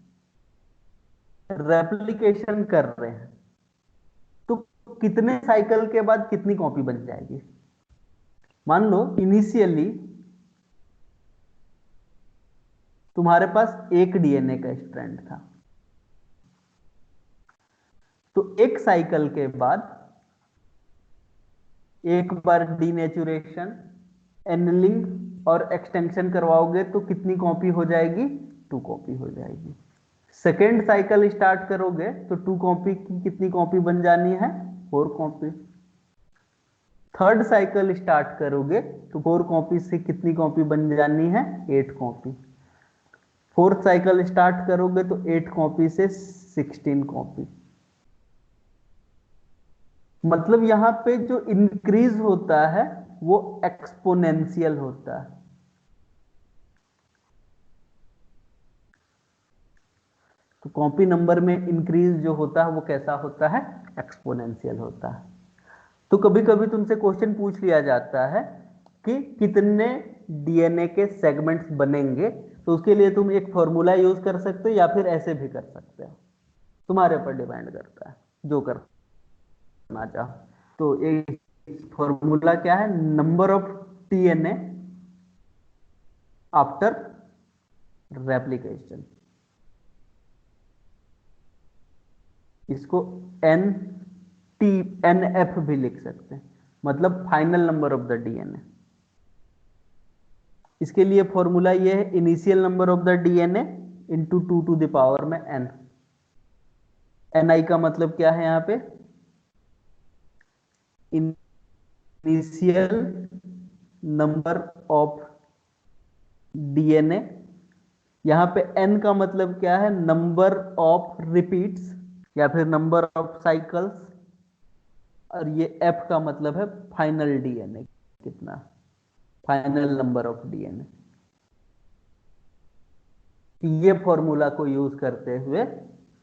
रेप्लिकेशन कर रहे हैं, तो कितने साइकिल के बाद कितनी कॉपी बन जाएगी? मान लो इनिशियली तुम्हारे पास एक डीएनए का स्ट्रैंड था, तो एक साइकिल के बाद एक बार डीनेचुरेशन, एनलिंग और एक्सटेंशन करवाओगे तो कितनी कॉपी हो जाएगी? 2 कॉपी हो जाएगी। सेकेंड साइकिल स्टार्ट करोगे तो 2 कॉपी की कितनी कॉपी बन जानी है? 4 कॉपी। थर्ड साइकिल स्टार्ट करोगे तो 4 कॉपी से कितनी कॉपी बन जानी है? 8 कॉपी। फोर्थ साइकिल स्टार्ट करोगे तो 8 कॉपी से 16 कॉपी। मतलब यहां पे जो इंक्रीज होता है वो एक्सपोनेंशियल होता है। तो कॉपी नंबर में इंक्रीज जो होता है वो कैसा होता है? एक्सपोनेंशियल होता है। तो कभी कभी तुमसे क्वेश्चन पूछ लिया जाता है कि कितने डीएनए के सेगमेंट्स बनेंगे, तो उसके लिए तुम एक फॉर्मूला यूज कर सकते हो या फिर ऐसे भी कर सकते हो, तुम्हारे ऊपर डिपेंड करता है जो करना चाहो। तो एक फॉर्मूला क्या है? Number of DNA after replication. इसको NF भी लिख सकते हैं, मतलब final number of the DNA. इसके लिए फॉर्मूला ये है, initial number of the DNA into 2 to the power में n। ni का मतलब क्या है यहाँ पे? Initial number of DNA. यहां पे n का मतलब क्या है? Number of repeats. या फिर नंबर ऑफ साइकिल्स, और ये एफ का मतलब है फाइनल डीएनए कितना, फाइनल नंबर ऑफ डीएनए। ये फॉर्मूला को यूज करते हुए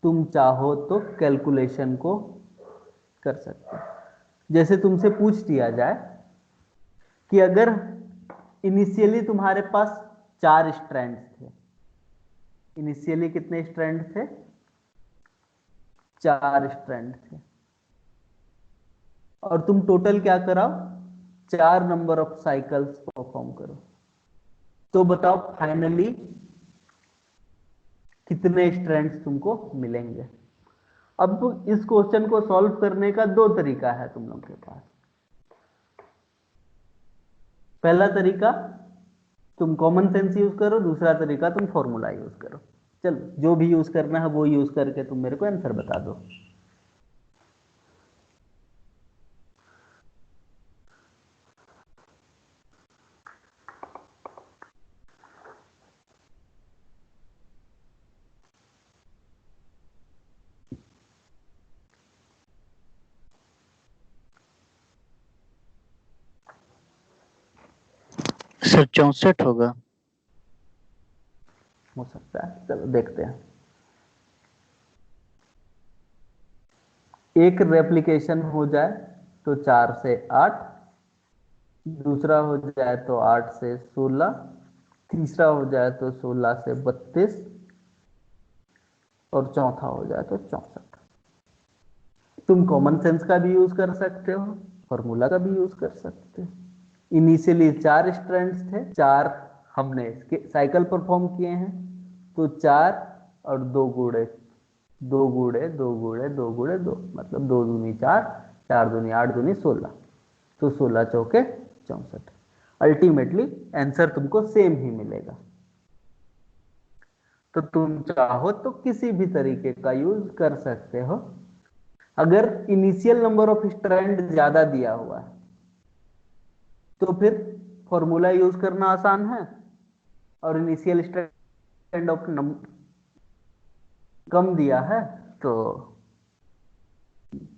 तुम चाहो तो कैलकुलेशन को कर सकते हो। जैसे तुमसे पूछ दिया जाए कि अगर इनिशियली तुम्हारे पास 4 स्ट्रैंड थे, इनिशियली कितने स्ट्रैंड थे, 4 स्ट्रैंड थे, और तुम टोटल क्या कराओ, 4 नंबर ऑफ साइकिल्स परफॉर्म करो, तो बताओ फाइनली कितने स्ट्रैंड्स तुमको मिलेंगे। अब इस क्वेश्चन को सॉल्व करने का 2 तरीका है तुम लोग के पास। पहला तरीका तुम कॉमन सेंस यूज करो, दूसरा तरीका तुम फॉर्मूला यूज करो। चलो जो भी यूज करना है वो यूज करके तुम मेरे को आंसर बता दो। सर 64 होगा। हो सकता है, चलो देखते हैं। एक रेप्लिकेशन हो जाए तो 4 से 8, दूसरा हो जाए तो 8 से 16, तीसरा हो जाए तो 16 से 32, और चौथा हो जाए तो 64। तुम कॉमन सेंस का भी यूज कर सकते हो, फॉर्मूला का भी यूज कर सकते हो। इनिशियली 4 स्ट्रैंड्स थे, 4 हमने साइकिल परफॉर्म किए हैं, तो 4 और 2 गुणे 2 गुणे 2 गुणे 2 गुणे 2, मतलब 2 दूनी 4, 4 दूनी 8, दूनी 16, तो 16 चौके 64। अल्टीमेटली आंसर तुमको सेम ही मिलेगा। तो तुम चाहो तो किसी भी तरीके का यूज कर सकते हो। अगर इनिशियल नंबर ऑफ स्ट्रैंड ज्यादा दिया हुआ है तो फिर फॉर्मूला यूज करना आसान है, और इनिशियल स्ट्रैंड ऑफ कम दिया है तो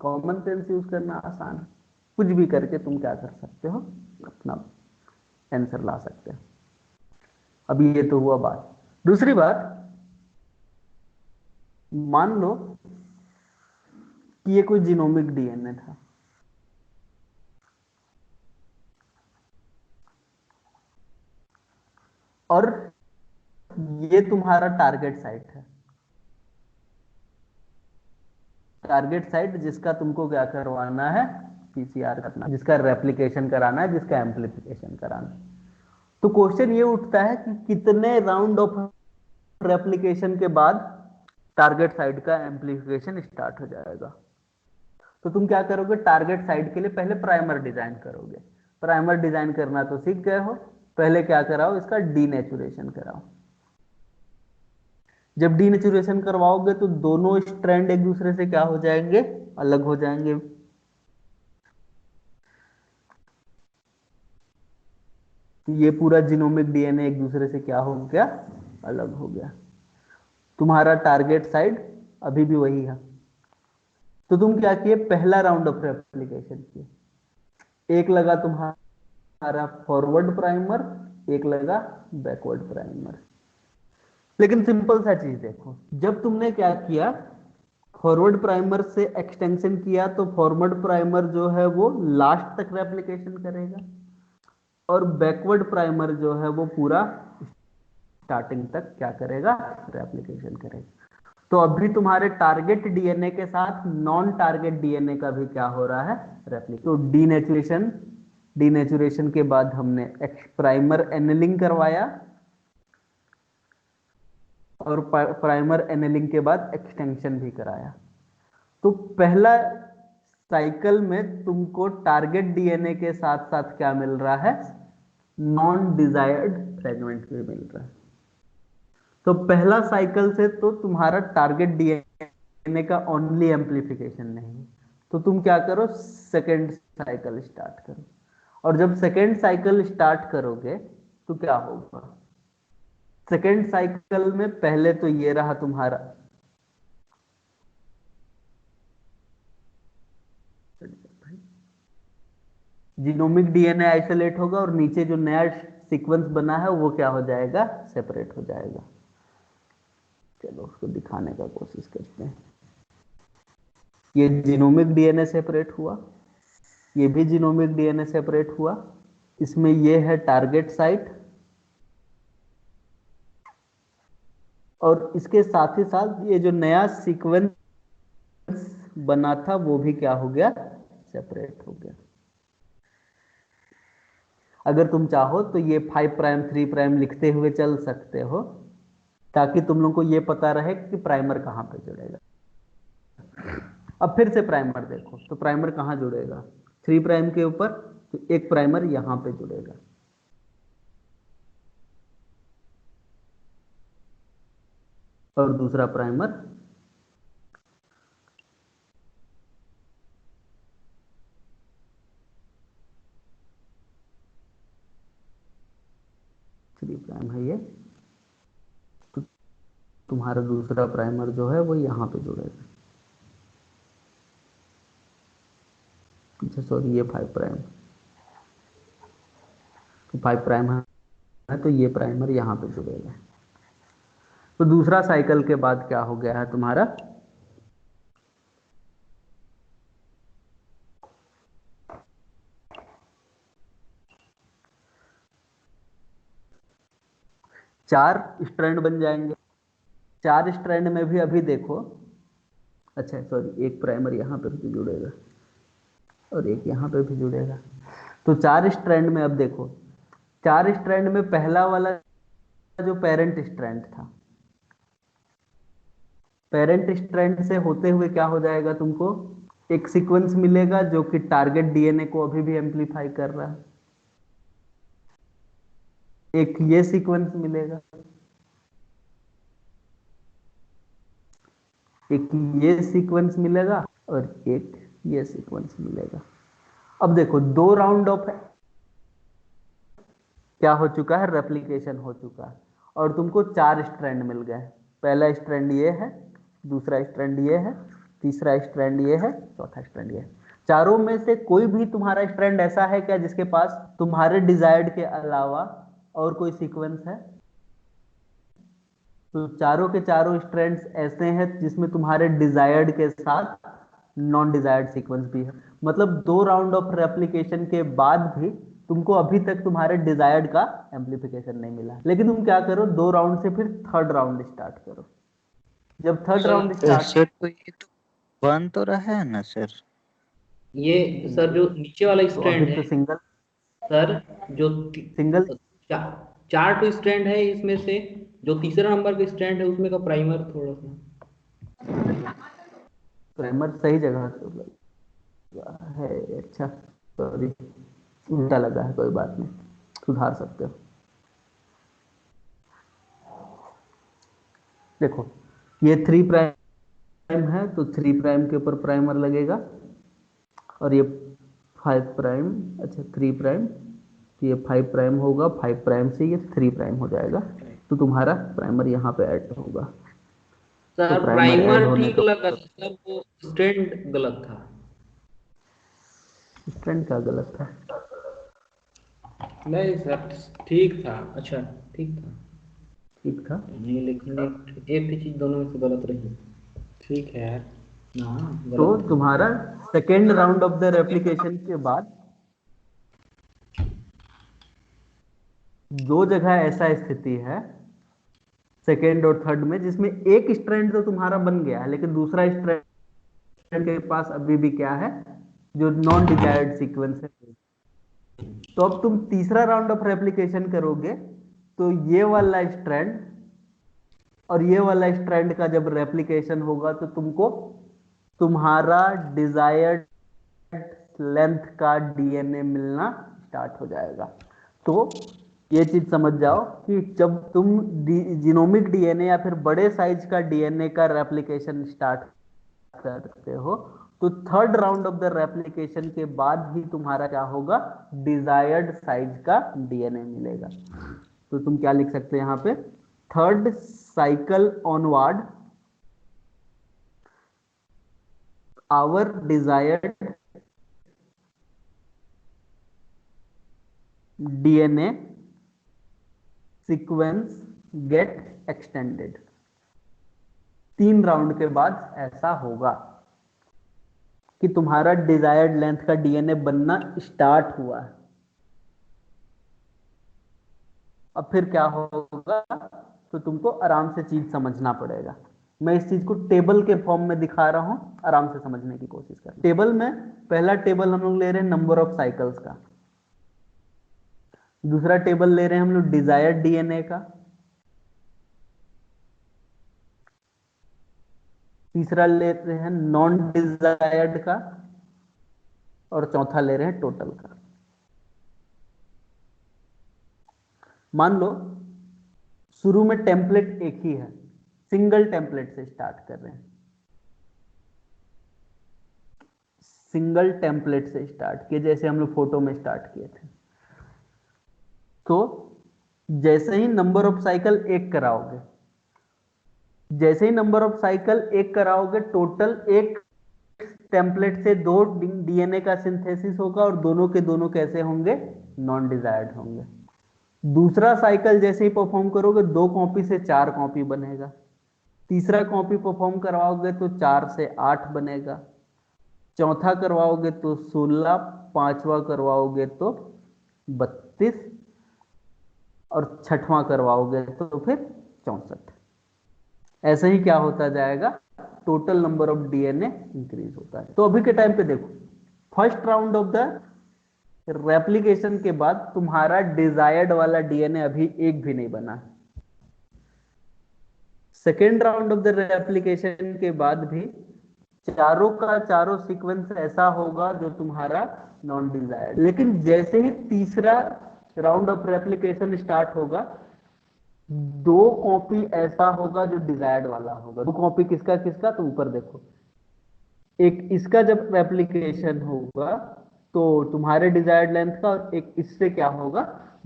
कॉमन सेंस यूज करना आसान है। कुछ भी करके तुम क्या कर सकते हो, अपना आंसर ला सकते हो। अभी ये तो हुआ बात। दूसरी बात, मान लो कि ये कोई जीनोमिक डीएनए था, और ये तुम्हारा टारगेट साइट है, टारगेट साइट जिसका तुमको क्या करवाना है, पीसीआर करना, जिसका रेप्लिकेशन कराना है, जिसका एम्प्लीफिकेशन कराना है। तो क्वेश्चन ये उठता है कि कितने राउंड ऑफ रेप्लिकेशन के बाद टारगेट साइट का एम्प्लीफिकेशन स्टार्ट हो जाएगा। तो तुम क्या करोगे, टारगेट साइट के लिए पहले प्राइमर डिजाइन करोगे। प्राइमर डिजाइन करना तो सीख गए हो, पहले क्या कराओ, इसका डीनेचुरेशन कराओ। जब डीनेचुरेशन करवाओगे तो दोनों स्ट्रैंड एक दूसरे से क्या हो जाएंगे, अलग हो जाएंगे। ये पूरा जीनोमिक डीएनए एक दूसरे से क्या हो गया, अलग हो गया। तुम्हारा टारगेट साइड अभी भी वही है। तो तुम क्या किए, पहला राउंड ऑफ रेप्लिकेशन किए। एक लगा तुम्हारा फॉरवर्ड प्राइमर, एक लगा बैकवर्ड प्राइमर। लेकिन सिंपल सा चीज देखो, जब तुमने क्या किया, फॉरवर्ड प्राइमर से एक्सटेंशन किया, तो फॉरवर्ड प्राइमर जो है वो लास्ट तक रेप्लिकेशन करेगा, और बैकवर्ड प्राइमर जो है वो पूरा स्टार्टिंग तक क्या करेगा, रेप्लिकेशन करेगा। तो अभी तुम्हारे टारगेट डीएनए के साथ नॉन टारगेट डीएनए का भी क्या हो रहा है, रेप्लिकेशन। तो डीनेचुरेशन के बाद हमने प्राइमर एनेलिंग करवाया, और प्राइमर एनेलिंग के बाद एक्सटेंशन भी कराया। तो पहला साइकिल में तुमको टारगेट डीएनए के साथ साथ क्या मिल रहा है, नॉन डिजायर्ड फ्रेगमेंट भी मिल रहा है। तो पहला साइकिल से तो तुम्हारा टारगेट डीएनए का ओनली एम्प्लीफिकेशन नहीं है, तो तुम क्या करो, सेकेंड साइकिल स्टार्ट करो। और जब सेकेंड साइकिल स्टार्ट करोगे तो क्या होगा, सेकेंड साइकिल में पहले तो ये रहा तुम्हारा जीनोमिक डीएनए आइसोलेट होगा और नीचे जो नया सीक्वेंस बना है वो क्या हो जाएगा, सेपरेट हो जाएगा। चलो उसको दिखाने का कोशिश करते हैं। ये जीनोमिक डीएनए सेपरेट हुआ, ये भी जीनोमिक डीएनए सेपरेट हुआ। इसमें ये है टारगेट साइट और इसके साथ ही साथ ये जो नया सीक्वेंस बना था वो भी क्या हो गया, सेपरेट हो गया। अगर तुम चाहो तो ये 5 प्राइम 3 प्राइम लिखते हुए चल सकते हो ताकि तुम लोग को ये पता रहे कि प्राइमर कहां पे जुड़ेगा। अब फिर से प्राइमर देखो तो प्राइमर कहां जुड़ेगा, 3 प्राइम के ऊपर, तो एक प्राइमर यहां पे जुड़ेगा। और दूसरा प्राइमर थ्री प्राइम है ये, तो तुम्हारा दूसरा प्राइमर जो है वो यहां पे जुड़ेगा। अच्छा सॉरी, ये 5 प्राइम, तो 5 प्राइम है तो ये प्राइमर यहां पे जुड़ेगा। तो दूसरा साइकिल के बाद क्या हो गया है तुम्हारा, चार स्ट्रैंड बन जाएंगे। 4 स्ट्रैंड में भी अभी देखो, अच्छा सॉरी, एक प्राइमर यहां पे भी जुड़ेगा और एक यहां पे भी जुड़ेगा। तो 4 स्ट्रैंड में अब देखो, 4 स्ट्रैंड में पहला वाला जो पेरेंट स्ट्रैंड था, पेरेंट स्ट्रैंड से होते हुए क्या हो जाएगा, तुमको एक सीक्वेंस मिलेगा जो कि टारगेट डीएनए को अभी भी एम्पलीफाई कर रहा है। एक ये सीक्वेंस मिलेगा, एक ये सीक्वेंस मिलेगा और एक ये सीक्वेंस मिलेगा। अब देखो 2 राउंड ऑफ क्या हो चुका है, रेप्लिकेशन हो चुका है और तुमको 4 स्ट्रैंड मिल गए। पहला स्ट्रैंड ये है, दूसरा स्ट्रैंड ये है, तीसरा स्ट्रैंड ये है, चौथा स्ट्रैंड ये है। चारों में से कोई भी तुम्हारा स्ट्रैंड ऐसा है क्या जिसके पास तुम्हारे डिजायर्ड के अलावा और कोई सीक्वेंस है? तो चारों के चारों स्ट्रैंड्स ऐसे हैं जिसमें तुम्हारे डिजायर्ड के साथ नॉन डिजायर्ड सीक्वेंस भी है। मतलब 2 राउंड ऑफ रेप्लिकेशन के बाद भी तुमको अभी तक तुम्हारे डिजायर्ड का एम्पलीफिकेशन नहीं मिला। लेकिन तुम क्या करो, 2 राउंड से फिर थर्ड राउंड स्टार्ट करो। जब थर्ड राउंड स्टार्ट, सर तो ये तो बन तो रहा है ना सर? ये सर जो नीचे वाला तो अभी स्ट्रैंड है तो सिंगल सर, जो सिंगल चा, 4 तो स्ट्रैंड है इसमें से, जो तीसरा नंबर का स्ट्रैंड है उसमें का प्राइमर थोड़ा सा प्राइमर सही जगह पे लगा है। अच्छा सॉरी, उल्टा लगा है, कोई बात नहीं, सुधार सकते हो। देखो ये 3 प्राइम है तो 3 प्राइम के ऊपर प्राइमर लगेगा और ये 5 प्राइम, अच्छा 3 प्राइम, तो ये 5 प्राइम होगा, 5 प्राइम से ये 3 प्राइम हो जाएगा, तो तुम्हारा प्राइमर यहाँ पे ऐड होगा। तो सर। प्राइमर ऐड प्राइमर होने ठीक का लगा सर, वो स्ट्रैंड गलत था। स्ट्रैंड का गलत था। नहीं सर, ठीक था। अच्छा ठीक था, ठीक था। नहीं लेकिन एक ही चीज दोनों में से गलत रही। ठीक है यार। हाँ तो गलत था। तुम्हारा second round of the replication के बाद दो जगह ऐसा स्थिति है सेकेंड और थर्ड में जिसमें एक स्ट्रैंड तो तुम्हारा बन गया है लेकिन दूसरा स्ट्रैंड के पास अभी भी क्या है, जो नॉन डिजायर्ड सीक्वेंस है। तो अब तुम तीसरा राउंड ऑफ रेप्लिकेशन करोगे तो ये वाला स्ट्रैंड और ये वाला स्ट्रैंड का जब रेप्लिकेशन होगा तो तुमको तुम्हारा डिजायर्ड लेंथ का डीएनए मिलना स्टार्ट हो जाएगा। तो ये चीज समझ जाओ कि जब तुम जीनोमिक डीएनए या फिर बड़े साइज का डीएनए का रेप्लिकेशन स्टार्ट करते हो तो third round of the replication के बाद ही तुम्हारा क्या होगा, डिजायर्ड साइज का डीएनए मिलेगा। तो तुम क्या लिख सकते हो यहां पे, third cycle onward our desired DNA sequence get extended. 3 round के बाद ऐसा होगा कि तुम्हारा डिजायर्ड लेंथ का डीएनए बनना स्टार्ट हुआ है। अब फिर क्या होगा, तो तुमको आराम से चीज समझना पड़ेगा। मैं इस चीज को टेबल के फॉर्म में दिखा रहा हूं, आराम से समझने की कोशिश कर। टेबल में पहला टेबल हम लोग ले रहे हैं नंबर ऑफ साइकिल्स का, दूसरा टेबल ले रहे हैं हम लोग डिजायर्ड डीएनए का, तीसरा ले रहे हैं नॉन डिजायर्ड का, और चौथा ले रहे हैं टोटल का। मान लो शुरू में टेम्पलेट एक ही है, सिंगल टेम्पलेट से स्टार्ट कर रहे हैं, सिंगल टेम्पलेट से स्टार्ट किए, जैसे हम लोग फोटो में स्टार्ट किए थे। तो जैसे ही नंबर ऑफ साइकिल एक कराओगे, जैसे ही नंबर ऑफ साइकिल एक कराओगे, टोटल एक टेम्पलेट से 2 डीएनए का सिंथेसिस होगा, और दोनों के दोनों कैसे होंगे, नॉन डिजायर्ड होंगे। दूसरा साइकिल जैसे ही परफॉर्म करोगे, 2 कॉपी से 4 कॉपी बनेगा। तीसरा कॉपी परफॉर्म करवाओगे तो 4 से 8 बनेगा। चौथा करवाओगे तो 16, पांचवा करवाओगे तो 32, और छठवां करवाओगे तो फिर 64। ऐसे ही क्या होता जाएगा, total number of DNA increase होता है। तो अभी के टाइम पे देखो, first round of the replication के बाद तुम्हारा डिजायर्ड वाला डीएनए अभी एक भी नहीं बना। Second round of the replication के बाद भी चारों का चारों सीक्वेंस ऐसा होगा जो तुम्हारा नॉन डिजायर्ड। लेकिन जैसे ही तीसरा राउंड ऑफ रेप्लिकेशन स्टार्ट होगा, 2 कॉपी ऐसा होगा जो डिजायर्ड वाला होगा। 2 कॉपी किसका किसका, तो ऊपर देखो, एक इसका जब रेप्लिकेशन होगा तो तुम्हारे डिजायर्ड लेंथ का, और एक इससे क्या होगा,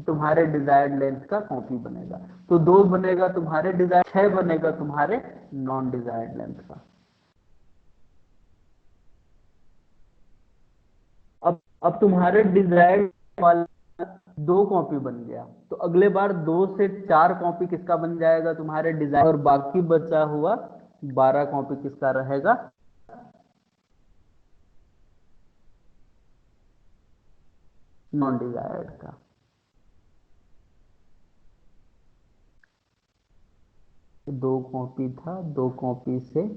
तुम्हारे डिजायर्ड लेंथ का कॉपी बनेगा। तो 2 बनेगा तुम्हारे डिजायर्ड, 6 बनेगा तुम्हारे नॉन डिजायर्ड लेंथ का। अब तुम्हारे डिजायर्ड वाला 2 कॉपी बन गया, तो अगले बार 2 से 4 कॉपी किसका बन जाएगा, तुम्हारे डिजायर, और बाकी बचा हुआ 12 कॉपी किसका रहेगा, नॉन डिजायर्ड का। तो 2 कॉपी था, 2 कॉपी से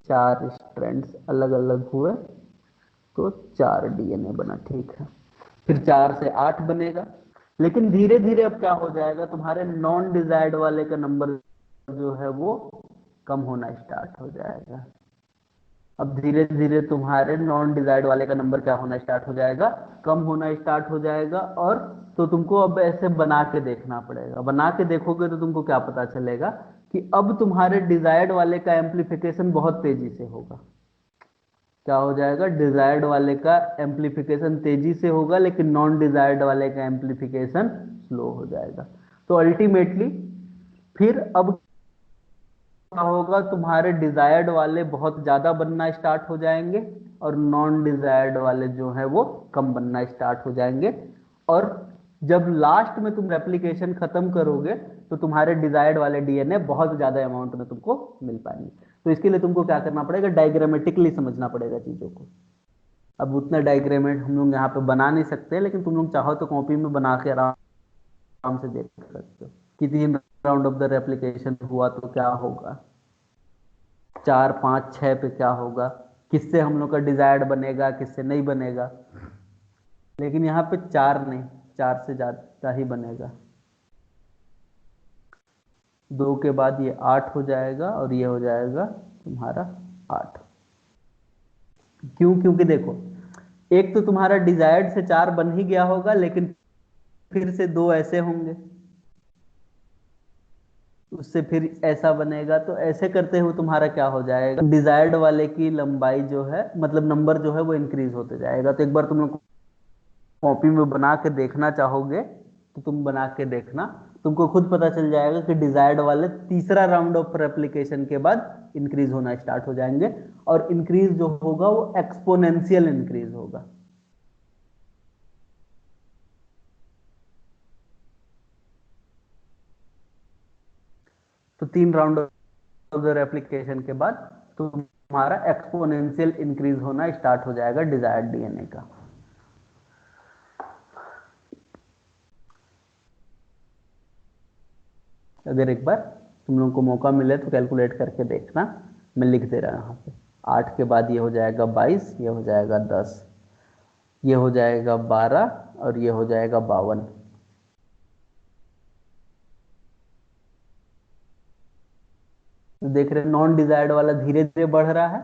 4 स्ट्रैंड्स अलग अलग हुए, तो 4 डीएनए बना, ठीक है। फिर 4 से 8 बनेगा। लेकिन धीरे धीरे अब क्या हो जाएगा, तुम्हारे नॉन डिजायर्ड वाले का नंबर जो है वो कम होना स्टार्ट हो जाएगा। अब धीरे धीरे तुम्हारे नॉन डिजायर्ड वाले का नंबर क्या होना स्टार्ट हो जाएगा, कम होना स्टार्ट हो जाएगा। और तो तुमको अब ऐसे बना के देखना पड़ेगा। बना के देखोगे तो तुमको क्या पता चलेगा कि अब तुम्हारे डिजायर्ड वाले का एम्प्लीफिकेशन बहुत तेजी से होगा। क्या हो जाएगा, डिजायर्ड वाले का एम्प्लीफिकेशन तेजी से होगा, लेकिन नॉन डिजायर्ड वाले का एम्प्लीफिकेशन स्लो हो जाएगा। तो अल्टीमेटली फिर अब क्या होगा, तुम्हारे डिजायर्ड वाले बहुत ज्यादा बनना स्टार्ट हो जाएंगे, और नॉन डिजायर्ड वाले जो है वो कम बनना स्टार्ट हो जाएंगे। और जब लास्ट में तुम रेप्लिकेशन खत्म करोगे तो तुम्हारे डिजायर्ड वाले डीएनए बहुत ज्यादा अमाउंट में तुमको मिल पाएंगे। तो इसके लिए तुमको क्या करना पड़ेगा, डायग्रामेटिकली समझना पड़ेगा चीजों को। अब उतना डायग्रामेट हम लोग यहाँ पे बना नहीं सकते, लेकिन तुम लोग चाहो तो कॉपी में बना के आराम से देख सकते हो कि 3 राउंड ऑफ द रेप्लिकेशन हुआ तो क्या होगा, 4, 5, 6 पे क्या होगा, किससे हम लोग का डिजायर्ड बनेगा, किससे नहीं बनेगा। लेकिन यहाँ पे 4 नहीं, 4 से ज्यादा ही बनेगा। 2 के बाद ये 8 हो जाएगा, और ये हो जाएगा तुम्हारा 8। क्यों, क्योंकि देखो, एक तो तुम्हारा डिजायर्ड से 4 बन ही गया होगा, लेकिन फिर से 2 ऐसे होंगे, उससे फिर ऐसा बनेगा। तो ऐसे करते हुए तुम्हारा क्या हो जाएगा, डिजायर्ड वाले की लंबाई जो है, मतलब नंबर जो है वो इंक्रीज होते जाएगा। तो एक बार तुम लोग कॉपी में बना के देखना चाहोगे तो तुम बना के देखना, तुमको खुद पता चल जाएगा कि डिजायर्ड वाले तीसरा राउंड ऑफ रेप्लिकेशन के बाद इंक्रीज होना स्टार्ट हो जाएंगे। और इंक्रीज जो होगा वो एक्सपोनेंशियल इंक्रीज होगा। तो 3 राउंड ऑफ द रेप्लिकेशन के बाद तुम्हारा एक्सपोनेंशियल इंक्रीज होना स्टार्ट हो जाएगा डिजायर्ड डीएनए का। अगर एक बार तुम लोगों को मौका मिले तो कैलकुलेट करके देखना, मैं लिख दे रहा हूं यहाँ पे। 8 के बाद ये हो जाएगा 22, ये हो जाएगा 10, ये हो जाएगा 12 और ये हो जाएगा 52। देख रहे नॉन डिजायर्ड वाला धीरे धीरे बढ़ रहा है,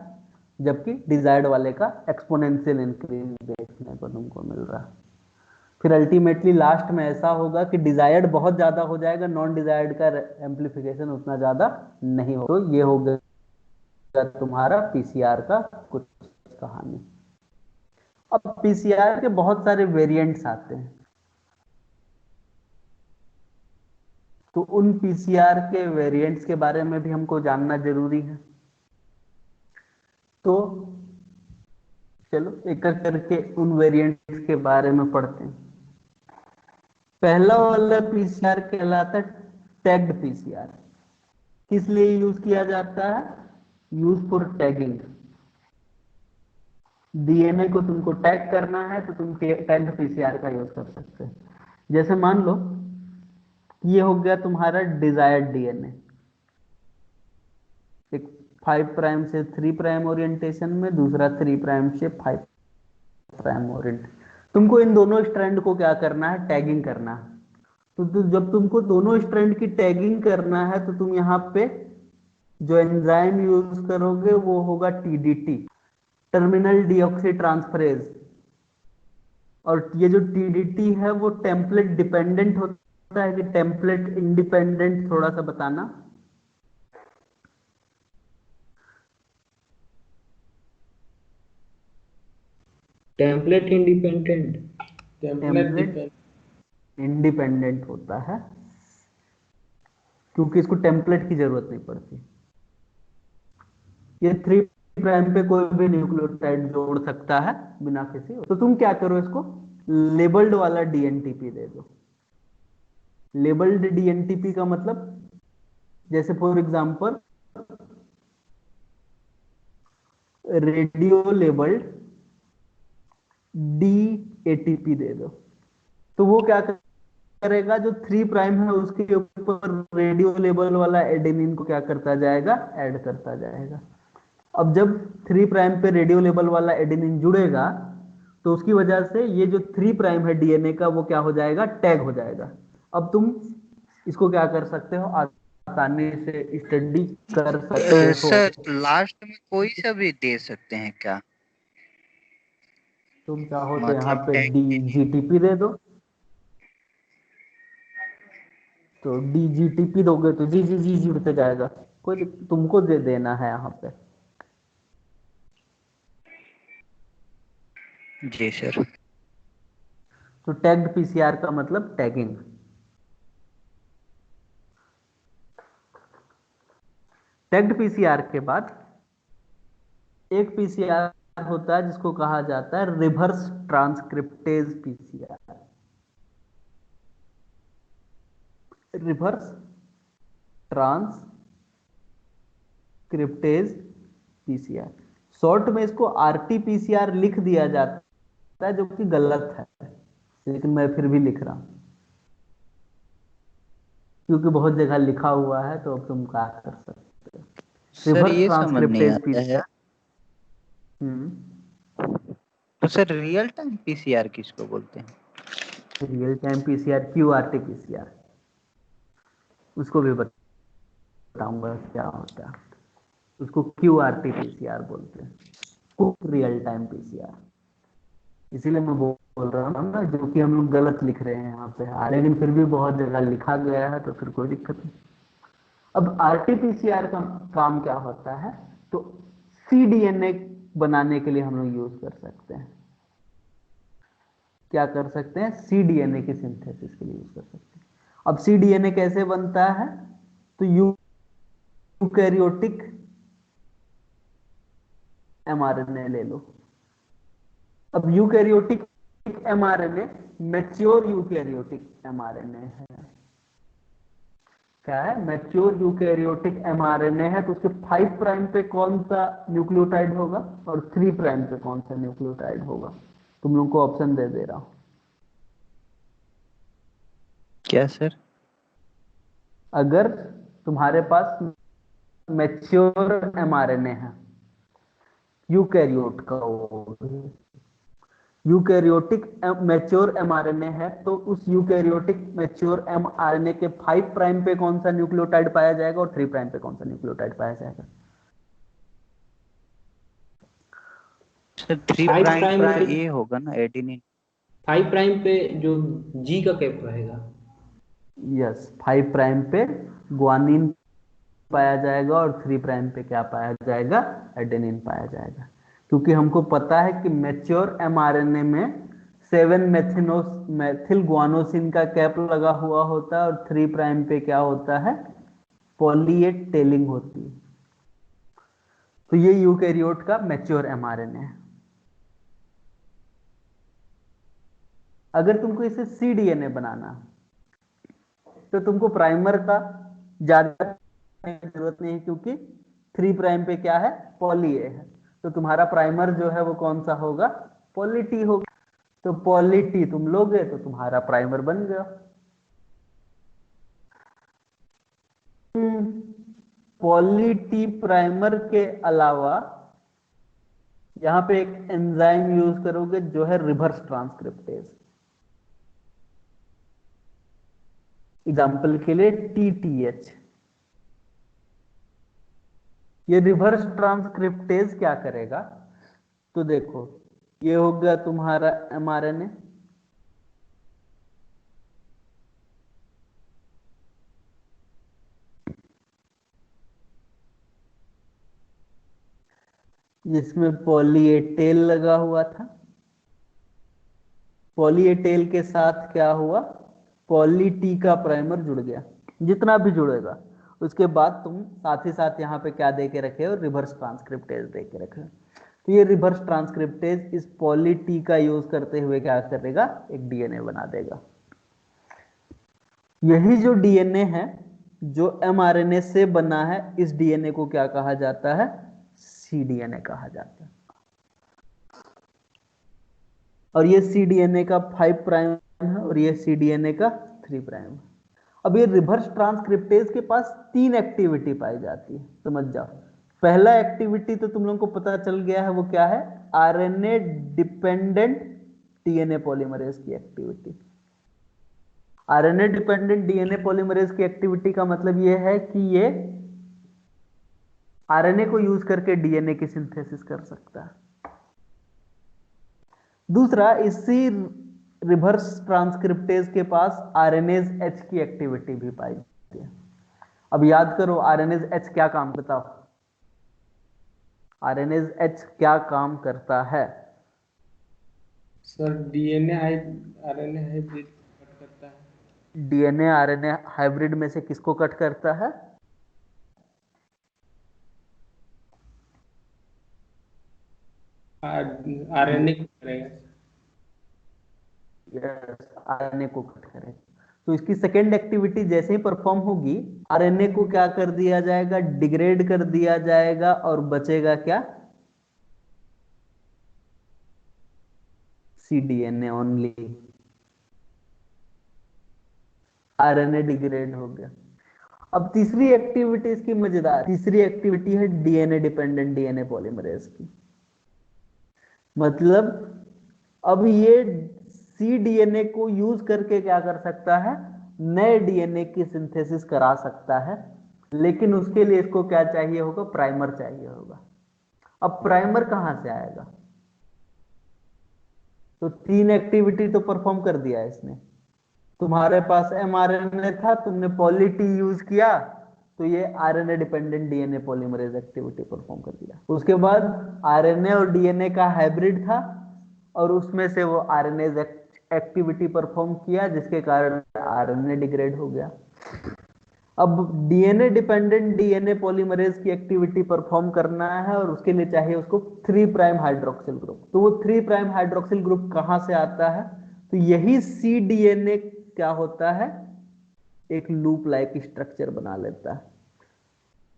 जबकि डिजायर्ड वाले का एक्सपोनेंशियल इंक्रीज देखने को तुमको मिल रहा है। फिर अल्टीमेटली लास्ट में ऐसा होगा कि डिजायर्ड बहुत ज्यादा हो जाएगा, नॉन डिजायर्ड का एम्पलीफिकेशन उतना ज्यादा नहीं हो। तो ये हो गया तुम्हारा पीसीआर का कुछ कहानी। अब पीसीआर के बहुत सारे वेरिएंट्स आते हैं, तो उन पीसीआर के वेरिएंट्स के बारे में भी हमको जानना जरूरी है। तो चलो एक एक करके उन वेरिएंट्स के बारे में पढ़ते हैं। पहला वाला पीसीआर कहलाता है टैग्ड पीसीआर। किस लिए यूज किया जाता है? Use for tagging. डीएनए को तुमको टैग करना है तो तुम टैग्ड पीसीआर का यूज कर सकते हैं। जैसे मान लो ये हो गया तुम्हारा डिजायर्ड डीएनए, एक 5 प्राइम से 3 प्राइम ओरिएंटेशन में, दूसरा 3 प्राइम से 5 प्राइम ओरिएंट। तुमको इन दोनों स्ट्रैंड को क्या करना है? टैगिंग करना है। तो जब तुमको दोनों स्ट्रैंड की टैगिंग करना है तो तुम यहाँ पे जो एंजाइम यूज करोगे वो होगा टीडीटी, टर्मिनल डीऑक्सी ट्रांसफरेज। और ये जो टीडीटी है वो टेम्पलेट डिपेंडेंट होता है कि टेम्पलेट इंडिपेंडेंट? थोड़ा सा बताना। Template independent. टेम्पलेट इंडिपेंडेंट होता है क्योंकि इसको टेम्पलेट की जरूरत नहीं पड़ती। ये 3 प्राइम पे कोई भी न्यूक्लियोटाइड जोड़ सकता है बिना किसी। तो तुम क्या करो, इसको लेबल्ड वाला डीएनटीपी दे दो। लेबल्ड डीएनटीपी का मतलब जैसे फॉर एग्जांपल रेडियो लेबल्ड डीएटीपी दे दो। तो वो क्या करेगा, जो 3 प्राइम है उसके ऊपर रेडियो लेबल वाला एडेनिन को क्या करता जाएगा? ऐड करता जाएगा। अब जब 3 प्राइम पे रेडियो लेबल वाला एडेनिन जुड़ेगा तो उसकी वजह से ये जो 3 प्राइम है डीएनए का वो क्या हो जाएगा? टैग हो जाएगा। अब तुम इसको क्या कर सकते हो? आसानी से स्टडी कर सकते हो। सर लास्ट में कोई सा भी दे सकते हैं क्या? तुम चाहो तो यहाँ मतलब पे टैग के लिए। डीजीटीपी दे दो। तो डीजीटीपी दोगे तो जी जी जी जुड़ते जाएगा, कोई तुमको दे देना है यहाँ पे। जी सर। तो टैग्ड पीसीआर का मतलब टैगिंग। टैग्ड पीसीआर के बाद एक पीसीआर होता है जिसको कहा जाता है reverse transcriptase PCR. Reverse transcriptase PCR, short में इसको आरटीपीसीआर लिख दिया जाता है, जो कि गलत है, लेकिन मैं फिर भी लिख रहा हूं क्योंकि बहुत जगह लिखा हुआ है। तो अब तुम क्या कर सकते हो? सर रिवर्स ये समझ नहीं ट्रांसक्रिप्टेज आता है। पीसीआर। तो सर रियल टाइम पीसीआर किसको बोलते हैं? Real time PCR QRT PCR, उसको भी बताऊंगा क्या होता है। उसको क्यूआरटी पीसीआर बोलते हैं, रियल टाइम पीसीआर। इसीलिए मैं बोल रहा हूँ ना, जो कि हम लोग गलत लिख रहे हैं यहाँ पे, लेकिन फिर भी बहुत जगह लिखा गया है तो फिर कोई दिक्कत नहीं। अब आरटीपीसीआर का काम क्या होता है? तो सीडीएनए बनाने के लिए हम लोग यूज कर सकते हैं। क्या कर सकते हैं? सीडीएनए की सिंथेसिस के लिए यूज कर सकते हैं। अब सीडीएनए कैसे बनता है? तो यूकैरियोटिक एमआरएनए ले लो। अब eukaryotic mRNA mature eukaryotic mRNA है। क्या है, मैच्योर यूकैरियोटिक एमआरएनए है, तो उसके 5 प्राइम पे कौन सा न्यूक्लियोटाइड होगा और 3 प्राइम पे कौन सा न्यूक्लियोटाइड होगा? तुम लोग को ऑप्शन दे दे रहा हूं। क्या सर? अगर तुम्हारे पास मैच्योर एमआरएनए है, यूकैरियोट का यूकैरियोटिक मैच्योर एमआरएनए है, तो उस यूकैरियोटिक मैच्योर एमआरएनए के 5 प्राइम पे कौन सा न्यूक्लियोटाइड पाया जाएगा और 3 प्राइम पे कौन सा न्यूक्लियोटाइड पाया जाएगा? सर 3 5 प्राइम प्राइम पे पे, ये होगा ना, एडेनिन। 5 प्राइम पे जो जी का कैप रहेगा। यस, 5 प्राइम पे ग्वानिन पाया जाएगा और 3 प्राइम पे क्या पाया जाएगा? एडेनिन पाया जाएगा। क्योंकि हमको पता है कि मैच्योर एमआरएनए में 7 मेथिल ग्वानोसिन का कैप लगा हुआ होता है और 3 प्राइम पे क्या होता है? पॉली ए टेलिंग होती है। तो ये यूकैरियोट का मैच्योर एमआरएनए है। अगर तुमको इसे सीडीएनए बनाना तो तुमको प्राइमर का ज्यादा जरूरत नहीं है, क्योंकि 3 प्राइम पे क्या है? पॉली ए है। तो तुम्हारा प्राइमर जो है वो कौन सा होगा? पॉली टी होगा। तो पॉली टी तुम लोगे तो तुम्हारा प्राइमर बन गया। पॉली टी प्राइमर के अलावा यहां पे एक एंजाइम यूज करोगे जो है रिवर्स ट्रांसक्रिप्टेज। एग्जाम्पल के लिए टीटीएच। ये रिवर्स ट्रांसक्रिप्टेज क्या करेगा? तो देखो, ये हो गया तुम्हारा एमआरएनए, जिसमें पॉली ए टेल लगा हुआ था। पॉली ए टेल के साथ क्या हुआ? पॉली टी का प्राइमर जुड़ गया। जितना भी जुड़ेगा उसके बाद तुम साथ ही साथ यहाँ पे क्या दे के रखे हो? रिवर्स ट्रांसक्रिप्टेज दे के रखे हो। तो ये रिवर्स ट्रांसक्रिप्टेज इस पॉली टी का यूज करते हुए क्या करेगा? एक डीएनए बना देगा। यही जो डीएनए है जो एमआरएनए से बना है, इस डीएनए को क्या कहा जाता है? सीडीएनए कहा जाता है। और ये सीडीएनए का 5 प्राइम है और ये सीडीएनए का 3 प्राइम है। अब ये रिवर्स ट्रांसक्रिप्टेज के पास 3 एक्टिविटी पाई जाती है, समझ जाओ। पहला एक्टिविटी तो तुम लोगों को पता चल गया है, वो क्या है? आरएनए डिपेंडेंट डीएनए पॉलीमरेज की activity. RNA dependent DNA polymerase की एक्टिविटी का मतलब ये है कि ये आरएनए को यूज करके डीएनए की सिंथेसिस कर सकता है। दूसरा, इसी रिवर्स ट्रांसक्रिप्टेज के पास आरएनएज एच की एक्टिविटी भी पाई जाती है। अब याद करो, आरएनएज एच क्या काम करता है? आरएनएज एच क्या काम करता है? Sir DNA RNA hybrid cut करता है। डीएनए आरएनए हाइब्रिड में से किसको कट करता है? आरएनए को करेगा। आरएनए को कट करेगा। तो इसकी सेकेंड एक्टिविटी जैसे ही परफॉर्म होगी, आरएनए को क्या कर दिया जाएगा? डिग्रेड कर दिया जाएगा और बचेगा क्या? CDNA only. आरएनए डिग्रेड हो गया। अब तीसरी एक्टिविटी इसकी मजेदार, तीसरी एक्टिविटी है डीएनए डिपेंडेंट डीएनए पॉलीमरेज की। मतलब अब ये सीडीएनए को यूज करके क्या कर सकता है? नए डीएनए की सिंथेसिस करा सकता है, लेकिन उसके लिए इसको क्या चाहिए होगा? प्राइमर चाहिए होगा। अब प्राइमर कहां से आएगा? तो 3 एक्टिविटी तो परफॉर्म कर दिया है इसने। तुम्हारे पास एमआरएनए था, तुमने पॉली टी यूज किया, तो ये RNA dependent DNA polymerase activity perform कर दिया। उसके बाद आरएनए और डीएनए का हाइब्रिड था और उसमें से वो आरएनए एक्टिविटी परफॉर्म किया, जिसके कारण आरएनए डिग्रेड हो गया। अब डीएनए डिपेंडेंट डीएनए पॉलीमरेज की एक्टिविटी परफॉर्म करना है और उसके लिए चाहिए उसको 3 प्राइम हाइड्रोक्सिल ग्रुप। तो वो 3 प्राइम हाइड्रोक्सिल ग्रुप कहां से आता है? तो यही सीडीएनए क्या होता है? एक लूप लाइक स्ट्रक्चर बना लेता है,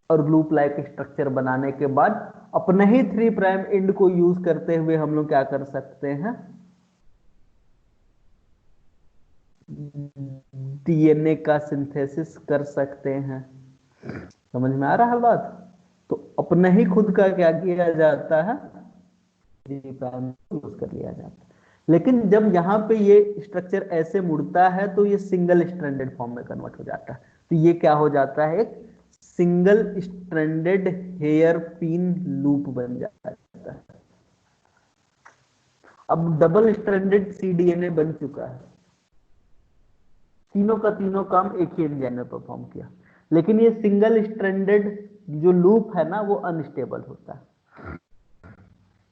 और लूप लाइक स्ट्रक्चर बनाने के बाद अपने ही 3 प्राइम एंड को यूज करते हुए हम लोग क्या कर सकते हैं, डीएनए का सिंथेसिस कर सकते हैं। समझ में आ रहा है बात? तो अपने ही खुद का क्या किया जाता है, 3 प्राइम यूज कर लिया जाता है। लेकिन जब यहाँ पे ये स्ट्रक्चर ऐसे मुड़ता है तो ये सिंगल स्ट्रैंडेड फॉर्म में कन्वर्ट हो जाता है। तो ये क्या हो जाता है, एक single stranded hairpin loop बन जाता है। अब डबल स्ट्रैंडेड सीडीएनए बन चुका है, तीनों का तीनों काम एक ही एंजाइम ने परफॉर्म किया। लेकिन ये सिंगल स्ट्रैंडेड जो लूप है ना, वो अनस्टेबल होता है।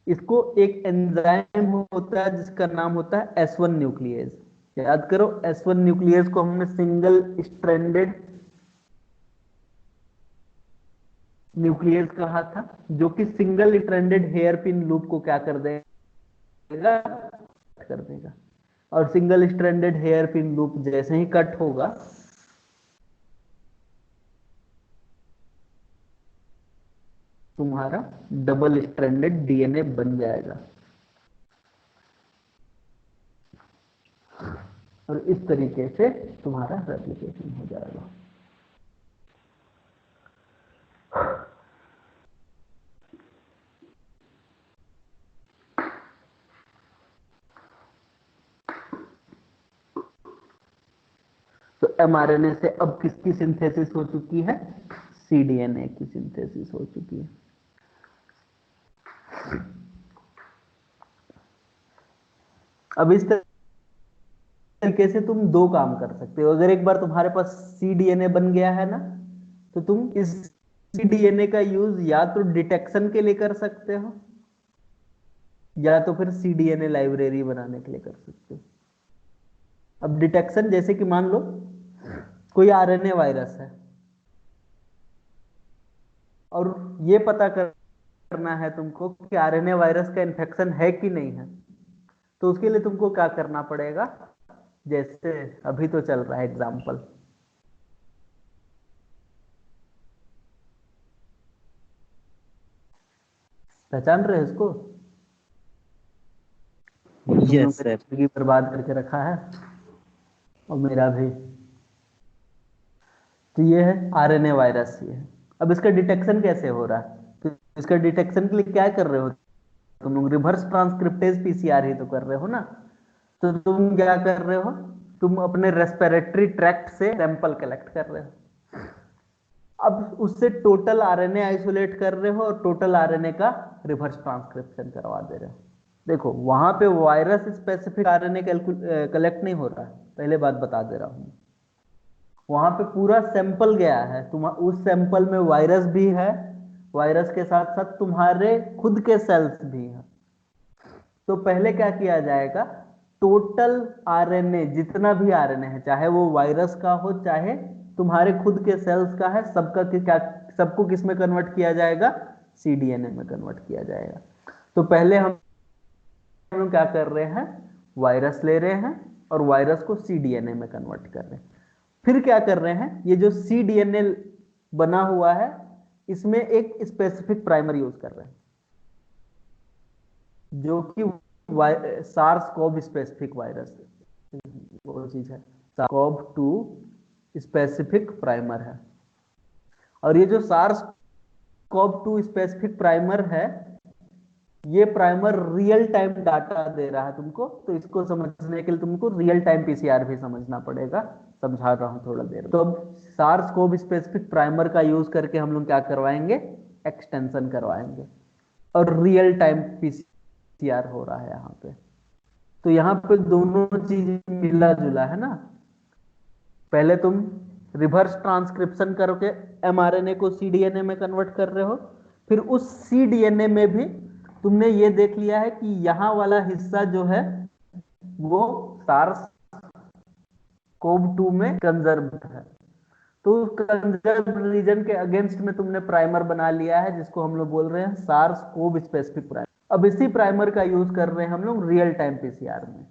इसको एक एंजाइम होता है जिसका नाम होता है S1 न्यूक्लियेज। याद करो, S1 न्यूक्लियेज को हमने सिंगल स्ट्रैंडेड न्यूक्लियस कहा था, जो कि single stranded hairpin loop को क्या कर देगा, कर देगा। और single stranded hairpin loop जैसे ही कट होगा, तुम्हारा डबल स्ट्रैंडेड डीएनए बन जाएगा। और इस तरीके से तुम्हारा रेप्लिकेशन हो जाएगा। तो एमआरएनए से अब किसकी सिंथेसिस हो चुकी है, सीडीएनए की सिंथेसिस हो चुकी है। अब इस तरीके से तुम 2 काम कर सकते हो। अगर एक बार तुम्हारे पास सीडीएनए बन गया है ना, तो तुम इस सीडीएनए का यूज या तो डिटेक्शन के लिए कर सकते हो, या तो फिर सीडीएनए लाइब्रेरी बनाने के लिए कर सकते हो। अब डिटेक्शन, जैसे कि मान लो कोई आरएनए वायरस है और ये पता करना है तुमको कि आरएनए वायरस का इन्फेक्शन है कि नहीं है, तो उसके लिए तुमको क्या करना पड़ेगा, जैसे अभी तो चल रहा है एग्जाम्पल, पहचान रहे हो इसको? Yes sir. जिंदगी बर्बाद करके रखा है, और मेरा भी। तो ये है आरएनए वायरस। ये है। अब इसका डिटेक्शन कैसे हो रहा है? तो इसका डिटेक्शन के लिए क्या कर रहे हो तुम लोग, रिवर्स ट्रांसक्रिप्टेज पीसीआर ही तो कर रहे हो ना। तो तुम क्या कर रहे हो, तुम अपने रेस्पिरेटरी ट्रैक्ट से सैंपल कलेक्ट कर रहे हो। अब उससे टोटल आरएनए आइसोलेट कर रहे हो और टोटल आरएनए का रिवर्स ट्रांसक्रिप्शन करवा दे रहे हो। देखो, वहां पे वायरस स्पेसिफिक आरएनए कलेक्ट नहीं हो रहा है, पहले बात बता दे रहा हूं। वहां पे पूरा सैंपल गया है, तुम उस सैंपल में वायरस भी है, वायरस के साथ साथ तुम्हारे खुद के सेल्स भी हैं। तो पहले क्या किया जाएगा, टोटल आरएनए, जितना भी आरएनए है, चाहे वो वायरस का हो चाहे तुम्हारे खुद के सेल्स का है, सबको किस में कन्वर्ट किया जाएगा, सीडीएनए में कन्वर्ट किया जाएगा। तो पहले हम लोग क्या कर रहे हैं, वायरस ले रहे हैं और वायरस को सीडीएनए में कन्वर्ट कर रहे हैं। फिर क्या कर रहे हैं, ये जो सीडीएनए बना हुआ है, इसमें एक स्पेसिफिक प्राइमर यूज कर रहे हैं, जो कि सार्स कोव स्पेसिफिक वायरस, वो चीज है, सार्स कोव 2 स्पेसिफिक प्राइमर है। और ये जो सार्स कोव 2 स्पेसिफिक प्राइमर है, ये प्राइमर रियल टाइम डाटा दे रहा है तुमको। तो इसको समझने के लिए तुमको रियल टाइम पीसीआर भी समझना पड़ेगा, समझा रहा हूं थोड़ा देर। तो अब सार्स कोव स्पेसिफिक प्राइमर का यूज करके हम लोग क्या करवाएंगे, एक्सटेंशन करवाएंगे, और रियल टाइम पीसीआर हो रहा है यहाँ पे। तो यहाँ पे दोनों चीज मिला जुला है ना। पहले तुम रिवर्स ट्रांसक्रिप्शन करके एमआरएनए को सीडीएनए में कन्वर्ट कर रहे हो, फिर उस सीडीएनए में भी तुमने ये देख लिया है कि यहाँ वाला हिस्सा जो है वो सार्स कोव 2 में कंजर्व है। तो उस कंजर्व रीजन के अगेंस्ट में तुमने प्राइमर बना लिया है, जिसको हम लोग बोल रहे हैं सार्स कोव स्पेसिफिक प्राइमर। अब इसी प्राइमर का यूज कर रहे हैं हम लोग रियल टाइम पीसीआर में।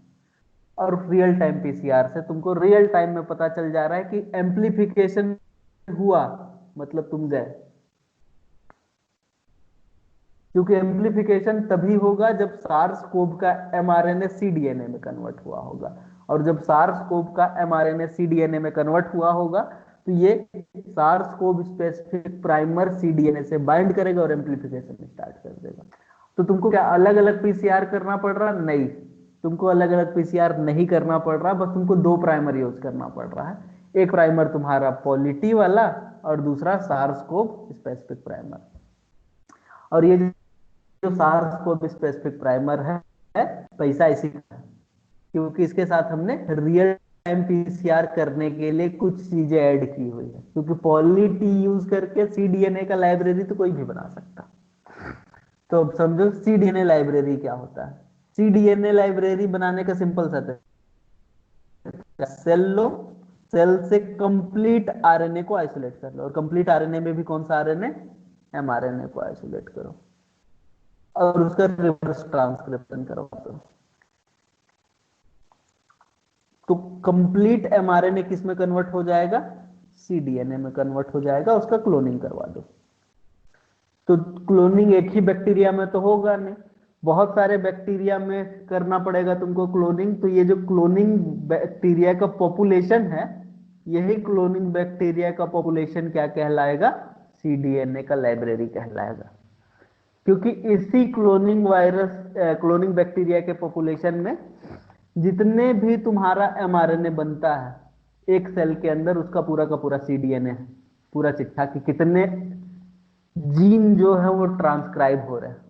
और रियल टाइम पीसीआर से तुमको रियल टाइम में पता चल जा रहा है कि एम्प्लीफिकेशन हुआ, मतलब तुम गए। क्योंकि एम्प्लीफिकेशन तभी होगा जब सार्स कोव का एमआरएनए सीडीएनए में कन्वर्ट हुआ होगा, और जब सार्स कोव का एमआरएनए सीडीएनए में कन्वर्ट हुआ होगा तो ये SARS CoV specific primer cDNA से बाइंड करेगा और एम्प्लीफिकेशन स्टार्ट कर देगा। तो तुमको क्या अलग अलग पीसीआर करना पड़ रहा? नहीं, तुमको अलग अलग पीसीआर नहीं करना पड़ रहा, बस तुमको दो प्राइमर यूज करना पड़ रहा है। एक प्राइमर तुम्हारा पॉली वाला और दूसरा सार्स कोव स्पेसिफिक प्राइमर। और ये जो सार्स कोव स्पेसिफिक प्राइमर है पैसा इसी का है, क्योंकि इसके साथ हमने रियल टाइम पीसीआर करने के लिए कुछ चीजें ऐड की हुई है। क्योंकि पॉली यूज करके सीडीएनए का लाइब्रेरी तो कोई भी बना सकता। तो अब समझो सीडीएनए लाइब्रेरी क्या होता है। सीडीएनए लाइब्रेरी बनाने का सिंपल सा तरीका, सेल लो, सेल से कंप्लीट आरएनए को आइसोलेट कर लो, और कंप्लीट आरएनए में भी कौन सा आरएनए? एमआरएनए को आइसोलेट करो और उसका रिवर्स ट्रांसक्रिप्शन करो। तो कंप्लीट एमआरएनए किस में कन्वर्ट हो जाएगा? सीडीएनए में कन्वर्ट हो जाएगा, उसका क्लोनिंग करवा दो। तो क्लोनिंग एक ही बैक्टीरिया में तो होगा नहीं, बहुत सारे बैक्टीरिया में करना पड़ेगा तुमको क्लोनिंग। तो ये जो क्लोनिंग बैक्टीरिया का पॉपुलेशन है, यही क्लोनिंग बैक्टीरिया का पॉपुलेशन क्या कहलाएगा? सीडीएनए का लाइब्रेरी कहलाएगा। क्योंकि इसी क्लोनिंग वायरस क्लोनिंग बैक्टीरिया के पॉपुलेशन में जितने भी तुम्हारा एमआरएनए बनता है एक सेल के अंदर, उसका पूरा का पूरा सीडीएनए है, पूरा चिट्ठा कि कितने जीन जो है वो ट्रांसक्राइब हो रहे हैं।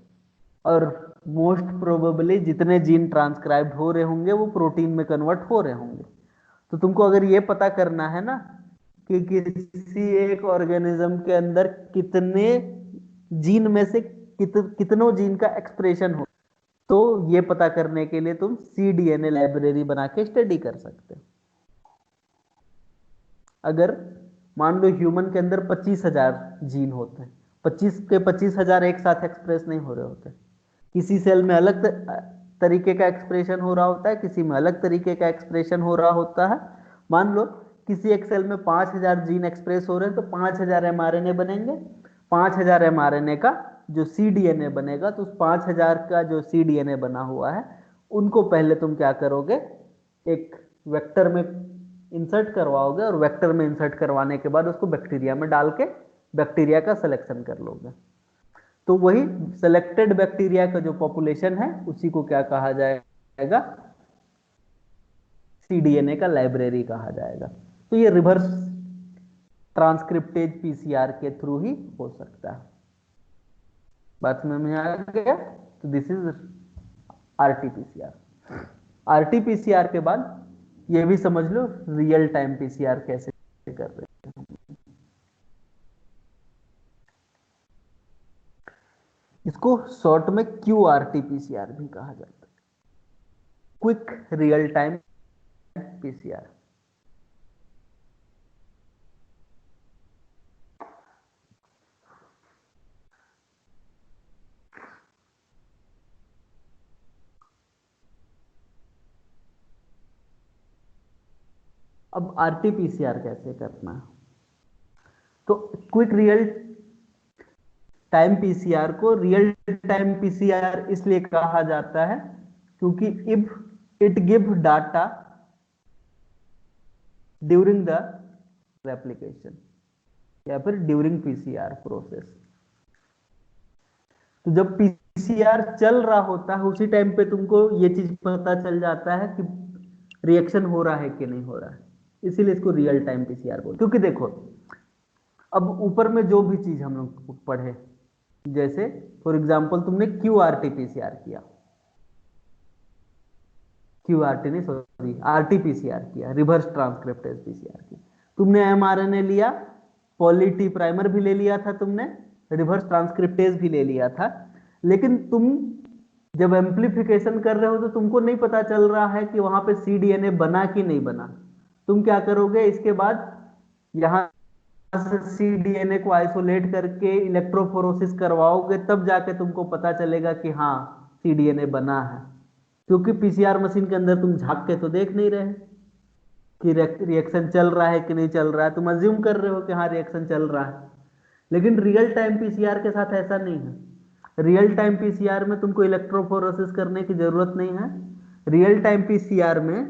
और मोस्ट प्रोबेबली जितने जीन ट्रांसक्राइब हो रहे होंगे वो प्रोटीन में कन्वर्ट हो रहे होंगे। तो तुमको अगर ये पता करना है ना कि किसी एक ऑर्गेनिज्म के अंदर कितने जीन में से कितनों जीन का एक्सप्रेशन हो, तो ये पता करने के लिए तुम सीडीएनए लाइब्रेरी बना के स्टडी कर सकते हो। अगर मान लो ह्यूमन के अंदर 25,000 जीन होते हैं, 25 के 25,000 एक साथ एक्सप्रेस नहीं हो रहे होते, किसी सेल में अलग तरीके का एक्सप्रेशन हो रहा होता है, किसी में अलग तरीके का एक्सप्रेशन हो रहा होता है। मान लो किसी एक सेल में 5,000 जीन एक्सप्रेस हो रहे हैं तो 5,000 एमआरएनए बनेंगे। 5,000 एमआरएनए का जो सीडीएनए बनेगा, तो उस 5,000 का जो सीडीएनए बना हुआ है उनको पहले तुम क्या करोगे? एक वेक्टर में इंसर्ट करवाओगे, और वेक्टर में इंसर्ट करवाने के बाद उसको बैक्टीरिया में डाल के बैक्टीरिया का सिलेक्शन कर लोगे। तो वही सिलेक्टेड बैक्टीरिया का जो पॉपुलेशन है उसी को क्या कहा जाएगा? सीडीएनए का लाइब्रेरी कहा जाएगा। तो ये रिवर्स ट्रांसक्रिप्टेज पीसीआर के थ्रू ही हो सकता है। बात में आ गया? तो दिस इज आरटीपीसीआर। आरटीपीसीआर के बाद ये भी समझ लो रियल टाइम पीसीआर कैसे कर रहे हैं। इसको शॉर्ट में क्यूआरटीपीसीआर भी कहा जाता है, क्विक रियल टाइम पीसीआर। अब आरटीपीसीआर कैसे करना है? तो क्विक रियल टाइम पीसीआर को रियल टाइम पीसीआर इसलिए कहा जाता है क्योंकि if it give data during the replication या फिर ड्यूरिंग पीसीआर प्रोसेस। तो जब पीसीआर चल रहा होता है उसी टाइम पे तुमको ये चीज पता चल जाता है कि रिएक्शन हो रहा है कि नहीं हो रहा है, इसीलिए इसको रियल टाइम पीसीआर बोलते हैं। क्योंकि देखो अब ऊपर में जो भी चीज हम लोग पढ़े, जैसे फॉर एग्जांपल तुमने क्यूआरटीपीसीआर किया, क्यूआरटी नहीं सॉरी आरटीपीसीआर किया, रिवर्स ट्रांसक्रिप्टेज पीसीआर की। तुमने एमआरएनए लिया, पॉली टी प्राइमर भी ले लिया था तुमने, रिवर्स ट्रांसक्रिप्टेज भी ले लिया था, लेकिन तुम जब एम्प्लीफिकेशन कर रहे हो तो तुमको नहीं पता चल रहा है कि वहां पे सीडीएनए बना कि नहीं बना। तुम क्या करोगे? इसके बाद यहां से सीडीएनए को आइसोलेट करके इलेक्ट्रोफोरोसिस करवाओगे, तब जाके तुमको पता चलेगा कि हाँ सीडीएनए बना है। क्योंकि पीसीआर मशीन के अंदर तुम झांक के तो देख नहीं रहे कि रिएक्शन चल रहा है कि नहीं चल रहा है, तुम अज्यूम कर रहे हो कि हाँ रिएक्शन चल रहा है। लेकिन रियल टाइम पीसीआर के साथ ऐसा नहीं है। रियल टाइम पीसीआर में तुमको इलेक्ट्रोफोरेसिस करने की जरूरत नहीं है। रियल टाइम पीसीआर में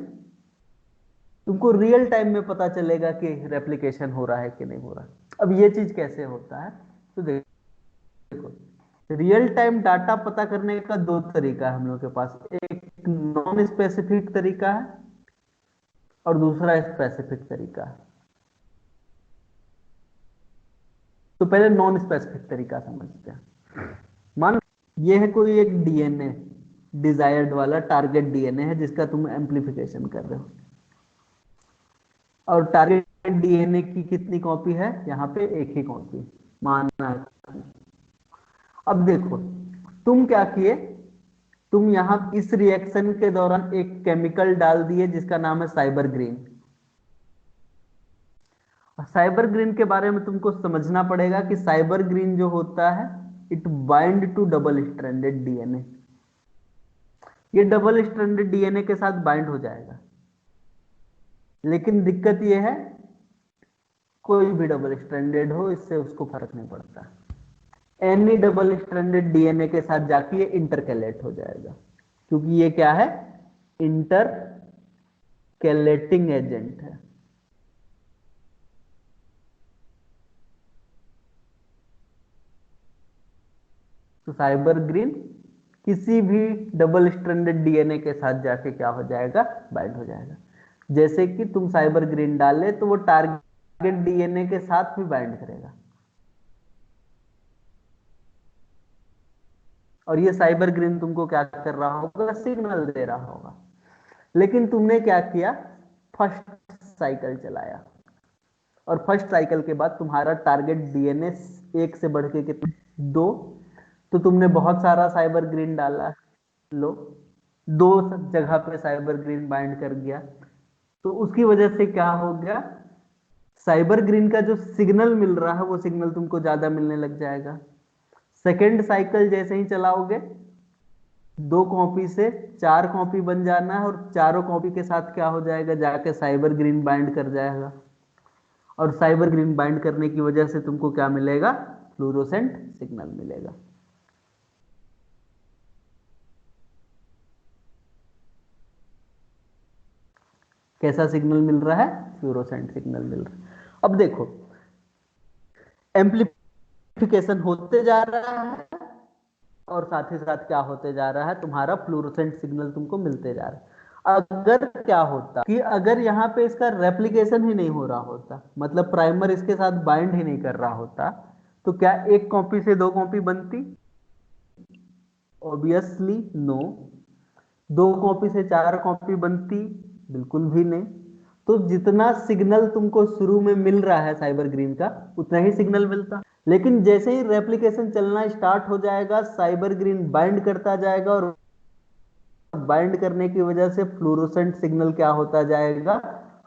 तुमको रियल टाइम में पता चलेगा कि रेप्लिकेशन हो रहा है कि नहीं हो रहा। अब ये चीज कैसे होता है, तो देखो रियल टाइम डाटा पता करने का दो तरीका है हम लोग के पास। एक नॉन स्पेसिफिक तरीका है और दूसरा स्पेसिफिक तरीका है। तो पहले नॉन स्पेसिफिक तरीका समझते हैं। मान ये है कोई एक डीएनए, डिजायर्ड वाला टारगेट डीएनए है जिसका तुम एम्प्लीफिकेशन कर रहे हो, और टारगेट डीएनए की कितनी कॉपी है, यहाँ पे एक ही कॉपी मानना है। अब देखो तुम क्या किए, तुम यहां इस रिएक्शन के दौरान एक केमिकल डाल दिए जिसका नाम है साइबर ग्रीन। साइबर ग्रीन के बारे में तुमको समझना पड़ेगा कि साइबर ग्रीन जो होता है it bind to double stranded DNA. ये डबल स्ट्रैंडेड डीएनए के साथ बाइंड हो जाएगा, लेकिन दिक्कत ये है कोई भी डबल स्ट्रैंडेड हो इससे उसको फर्क नहीं पड़ता। एनी डबल स्ट्रैंडेड डीएनए के साथ जाके ये इंटरकैलेट हो जाएगा, क्योंकि ये क्या है, इंटरकैलेटिंग एजेंट है। तो साइबर ग्रीन किसी भी डबल स्ट्रैंडेड डीएनए के साथ जाके क्या हो जाएगा, बाइंड हो जाएगा। जैसे कि तुम साइबर ग्रीन डाले तो वो टारगेट डीएनए के साथ भी बाइंड करेगा, और ये साइबर ग्रीन तुमको क्या कर रहा होगा, सिग्नल दे रहा होगा। लेकिन तुमने क्या किया, फर्स्ट साइकिल चलाया, और फर्स्ट साइकिल के बाद तुम्हारा टारगेट डीएनए एक से बढ़ के कितना, दो। तो तुमने बहुत सारा साइबर ग्रीन डाला, लो दो जगह पे साइबर ग्रीन बाइंड कर गया। तो उसकी वजह से क्या हो गया, साइबर ग्रीन का जो सिग्नल मिल रहा है वो सिग्नल तुमको ज्यादा मिलने लग जाएगा। सेकेंड साइकिल जैसे ही चलाओगे, दो कॉपी से चार कॉपी बन जाना है, और चारों कॉपी के साथ क्या हो जाएगा, जाके साइबर ग्रीन बाइंड कर जाएगा। और साइबर ग्रीन बाइंड करने की वजह से तुमको क्या मिलेगा, फ्लोरोसेंट सिग्नल मिलेगा। कैसा सिग्नल मिल रहा है, फ्लोरोसेंट सिग्नल मिल रहा है। अब देखो एम्प्लीफिकेशन होते जा रहा है, और साथ ही साथ क्या होते जा रहा है, तुम्हारा फ्लोरोसेंट सिग्नल तुमको मिलते जा रहा है। अगर क्या होता कि अगर यहाँ पे इसका रेप्लिकेशन ही नहीं हो रहा होता, मतलब प्राइमर इसके साथ बाइंड ही नहीं कर रहा होता, तो क्या एक कॉपी से दो कॉपी बनती, ऑब्वियसली नो। दो कॉपी से चार कॉपी बनती, बिल्कुल भी नहीं। तो जितना सिग्नल तुमको शुरू में मिल रहा है साइबर ग्रीन का, उतना ही सिग्नल मिलता। लेकिन जैसे ही रेप्लिकेशन चलना स्टार्ट हो जाएगा, साइबर ग्रीन बाइंड करता जाएगा, और बाइंड करने की वजह से फ्लोरोसेंट सिग्नल क्या होता जाएगा,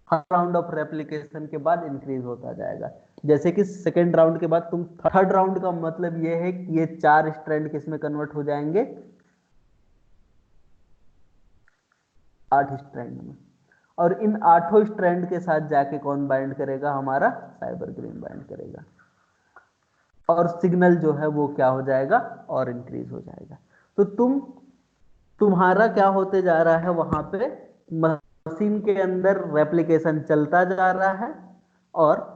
हर राउंड ऑफ रेप्लिकेशन के बाद इंक्रीज होता जाएगा। जैसे कि सेकेंड राउंड के बाद तुम थर्ड राउंड का मतलब ये है कि ये चार स्ट्रैंड किस में कन्वर्ट हो जाएंगे, 8 स्ट्रैंड में। और इन 8 स्ट्रैंड के साथ जाके कौन बाइंड करेगा, हमारा साइबर ग्रीन बाइंड करेगा, और सिग्नल जो है वो क्या हो जाएगा, और इंक्रीज हो जाएगा। तो तुम्हारा क्या होते जा रहा है, वहां पे मशीन के अंदर रेप्लिकेशन चलता जा रहा है, और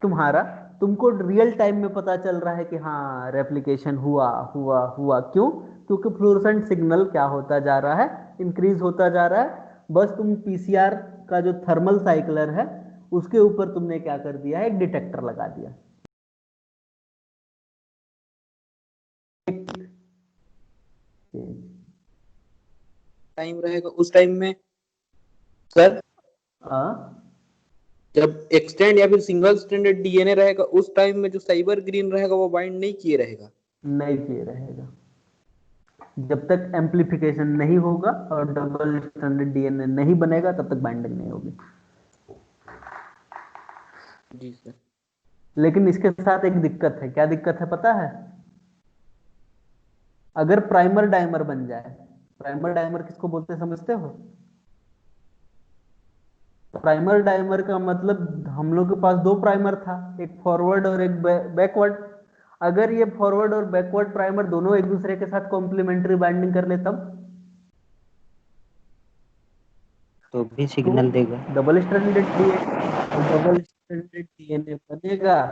तुमको रियल टाइम में पता चल रहा है कि हाँ रेप्लिकेशन हुआ हुआ हुआ। क्यों, क्योंकि फ्लोरोसेंट सिग्नल क्या होता जा रहा है, इंक्रीज होता जा रहा है। बस तुम पीसीआर का जो थर्मल साइक्लर है उसके ऊपर तुमने क्या कर दिया है, एक डिटेक्टर लगा दिया। टाइम रहेगा उस टाइम में सर, हाँ, जब एक्सटेंड या फिर सिंगल स्ट्रैंडेड डीएनए रहेगा उस टाइम में जो साइबर ग्रीन रहेगा वो बाइंड नहीं किए रहेगा। नहीं किए रहेगा। जब तक एम्प्लीफिकेशन नहीं होगा और डबल स्ट्रैंडेड डीएनए नहीं बनेगा तब तक बाइंडिंग नहीं होगी। जी सर। लेकिन इसके साथ एक दिक्कत है। क्या दिक्कत है पता है, अगर प्राइमर डाइमर बन जाए प्राइमर डाइमर किसको बोलते हैं समझते हो? प्राइमर डाइमर का मतलब हम लोग के पास दो प्राइमर था, एक फॉरवर्ड और एक बैकवर्ड। अगर ये फॉरवर्ड और बैकवर्ड प्राइमर दोनों एक दूसरे के साथ कॉम्प्लीमेंट्री बाइंडिंग कर ले तब तो भी सिग्नल देगा। डबल स्ट्रैंडेड डीएनए बनेगा।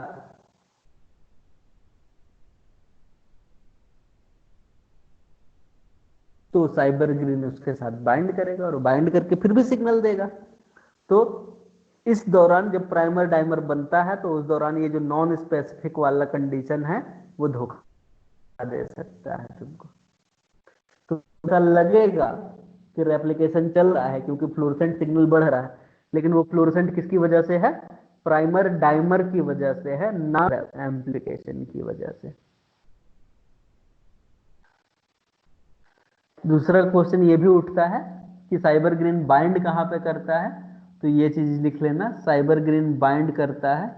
तो साइबर ग्रीन उसके साथ बाइंड करेगा और बाइंड करके फिर भी सिग्नल देगा। तो इस दौरान जब प्राइमर डाइमर बनता है तो उस दौरान ये जो नॉन स्पेसिफिक वाला कंडीशन है वो धोखा दे सकता है तुमको। तो पता लगेगा कि रेप्लिकेशन चल रहा है क्योंकि फ्लोरेसेंट सिग्नल बढ़ रहा है, लेकिन वो फ्लोरेसेंट किसकी वजह से है? प्राइमर डाइमर की वजह से है, ना एम्प्लीकेशन की वजह से। दूसरा क्वेश्चन ये भी उठता है कि साइबर ग्रीन बाइंड कहां पे करता है, तो ये चीज लिख लेना, साइबर ग्रीन बाइंड करता है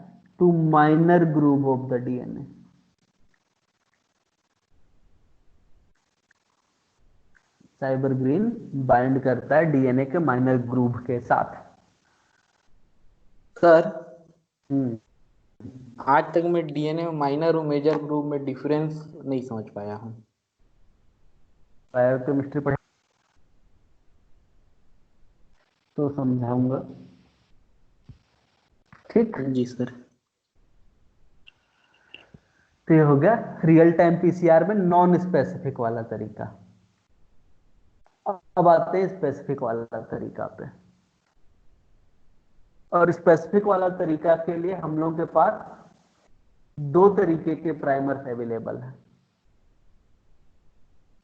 to minor groove of the DNA. SYBR green bind करता है डीएनए के माइनर ग्रूव के साथ। सर हम्म आज तक मैं डीएनए में माइनर और मेजर ग्रुप में डिफरेंस नहीं समझ पाया हूँ। बायोकेमिस्ट्री पढ़े तो समझाऊंगा, ठीक। जी सर। तो ये हो गया रियल टाइम पीसीआर में नॉन स्पेसिफिक वाला तरीका। अब आते हैं स्पेसिफिक वाला तरीका पे। और स्पेसिफिक वाला तरीका के लिए हम लोगों के पास दो तरीके के प्राइमर्स अवेलेबल हैं।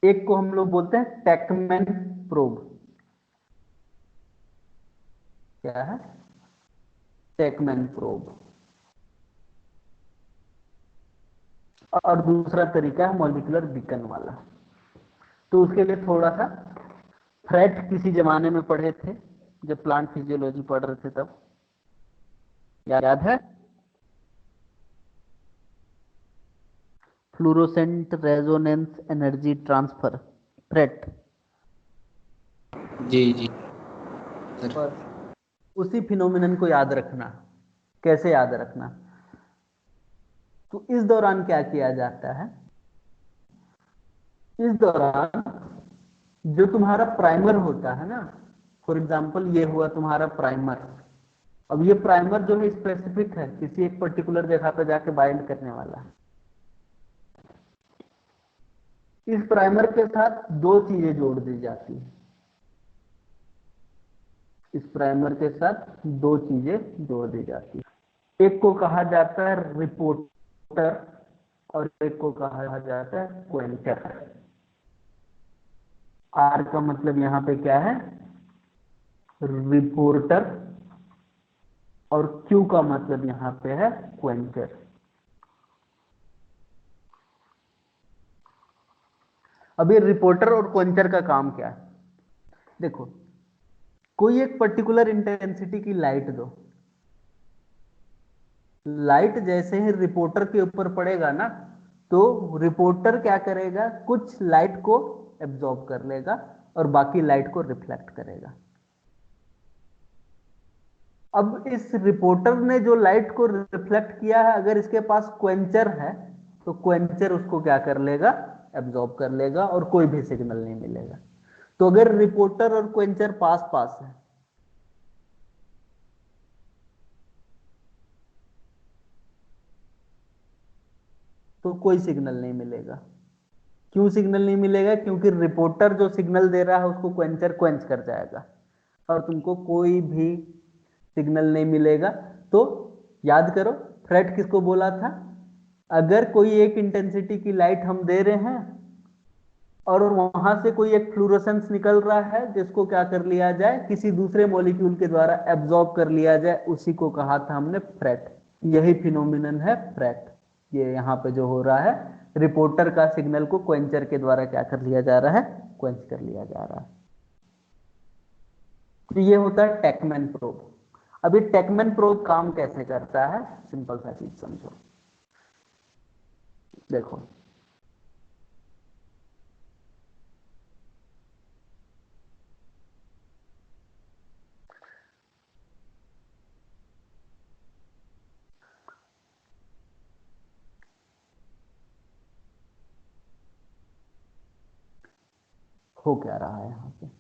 एक को हम लोग बोलते हैं टैकमैन प्रोब। क्या है? टैकमैन प्रोब। और दूसरा तरीका है मॉलिक्यूलर बीकन वाला। तो उसके लिए थोड़ा सा फ्रेट किसी जमाने में पढ़े थे जब प्लांट फिजियोलॉजी पढ़ रहे थे तब, याद है? Fluorescent resonance energy transfer, FRET. जी जी सर। बस उसी फिनोमिनन को याद रखना। कैसे याद रखना? तो इस दौरान क्या किया जाता है, इस दौरान जो तुम्हारा प्राइमर होता है ना, फॉर एग्जांपल ये हुआ तुम्हारा प्राइमर। अब ये प्राइमर जो है स्पेसिफिक है, किसी एक पर्टिकुलर जगह पर जाके बाइंड करने वाला है। इस प्राइमर के साथ दो चीजें जोड़ दी जाती है। इस प्राइमर के साथ दो चीजें जोड़ दी जाती है। एक को कहा जाता है रिपोर्टर और एक को कहा जाता है क्वेंचर। आर का मतलब यहां पे क्या है? रिपोर्टर। और क्यू का मतलब यहां पे है क्वेंचर। अब ये रिपोर्टर और क्वेंचर का काम क्या है? देखो, कोई एक पर्टिकुलर इंटेंसिटी की लाइट दो, लाइट जैसे ही रिपोर्टर के ऊपर पड़ेगा ना, तो रिपोर्टर क्या करेगा? कुछ लाइट को एब्जॉर्ब कर लेगा और बाकी लाइट को रिफ्लेक्ट करेगा। अब इस रिपोर्टर ने जो लाइट को रिफ्लेक्ट किया है, अगर इसके पास क्वेंचर है तो क्वेंचर उसको क्या कर लेगा? एब्जॉर्ब कर लेगा और कोई भी सिग्नल नहीं मिलेगा। तो अगर रिपोर्टर और क्वेंचर पास पास है तो कोई सिग्नल नहीं मिलेगा। क्यों सिग्नल नहीं मिलेगा? क्योंकि रिपोर्टर जो सिग्नल दे रहा है उसको क्वेंचर क्वेंच कर जाएगा और तुमको कोई भी सिग्नल नहीं मिलेगा। तो याद करो, फ्रेट किसको बोला था? अगर कोई एक इंटेंसिटी की लाइट हम दे रहे हैं और वहां से कोई एक फ्लूरोसेंस निकल रहा है जिसको क्या कर लिया जाए? किसी दूसरे मॉलिक्यूल के द्वारा एब्जॉर्ब कर लिया जाए, उसी को कहा था हमने फ्रेट। यही फिनोमिनन है फ्रेट। ये यहाँ पे जो हो रहा है, रिपोर्टर का सिग्नल को क्वेंचर के द्वारा क्या कर लिया जा रहा है? क्वेंच कर लिया जा रहा है। तो ये होता है टैकमैन प्रोब। अब ये टैकमैन प्रोब काम कैसे करता है, सिंपल सा चीज समझो। देखो, हो क्या रहा है यहाँ पे।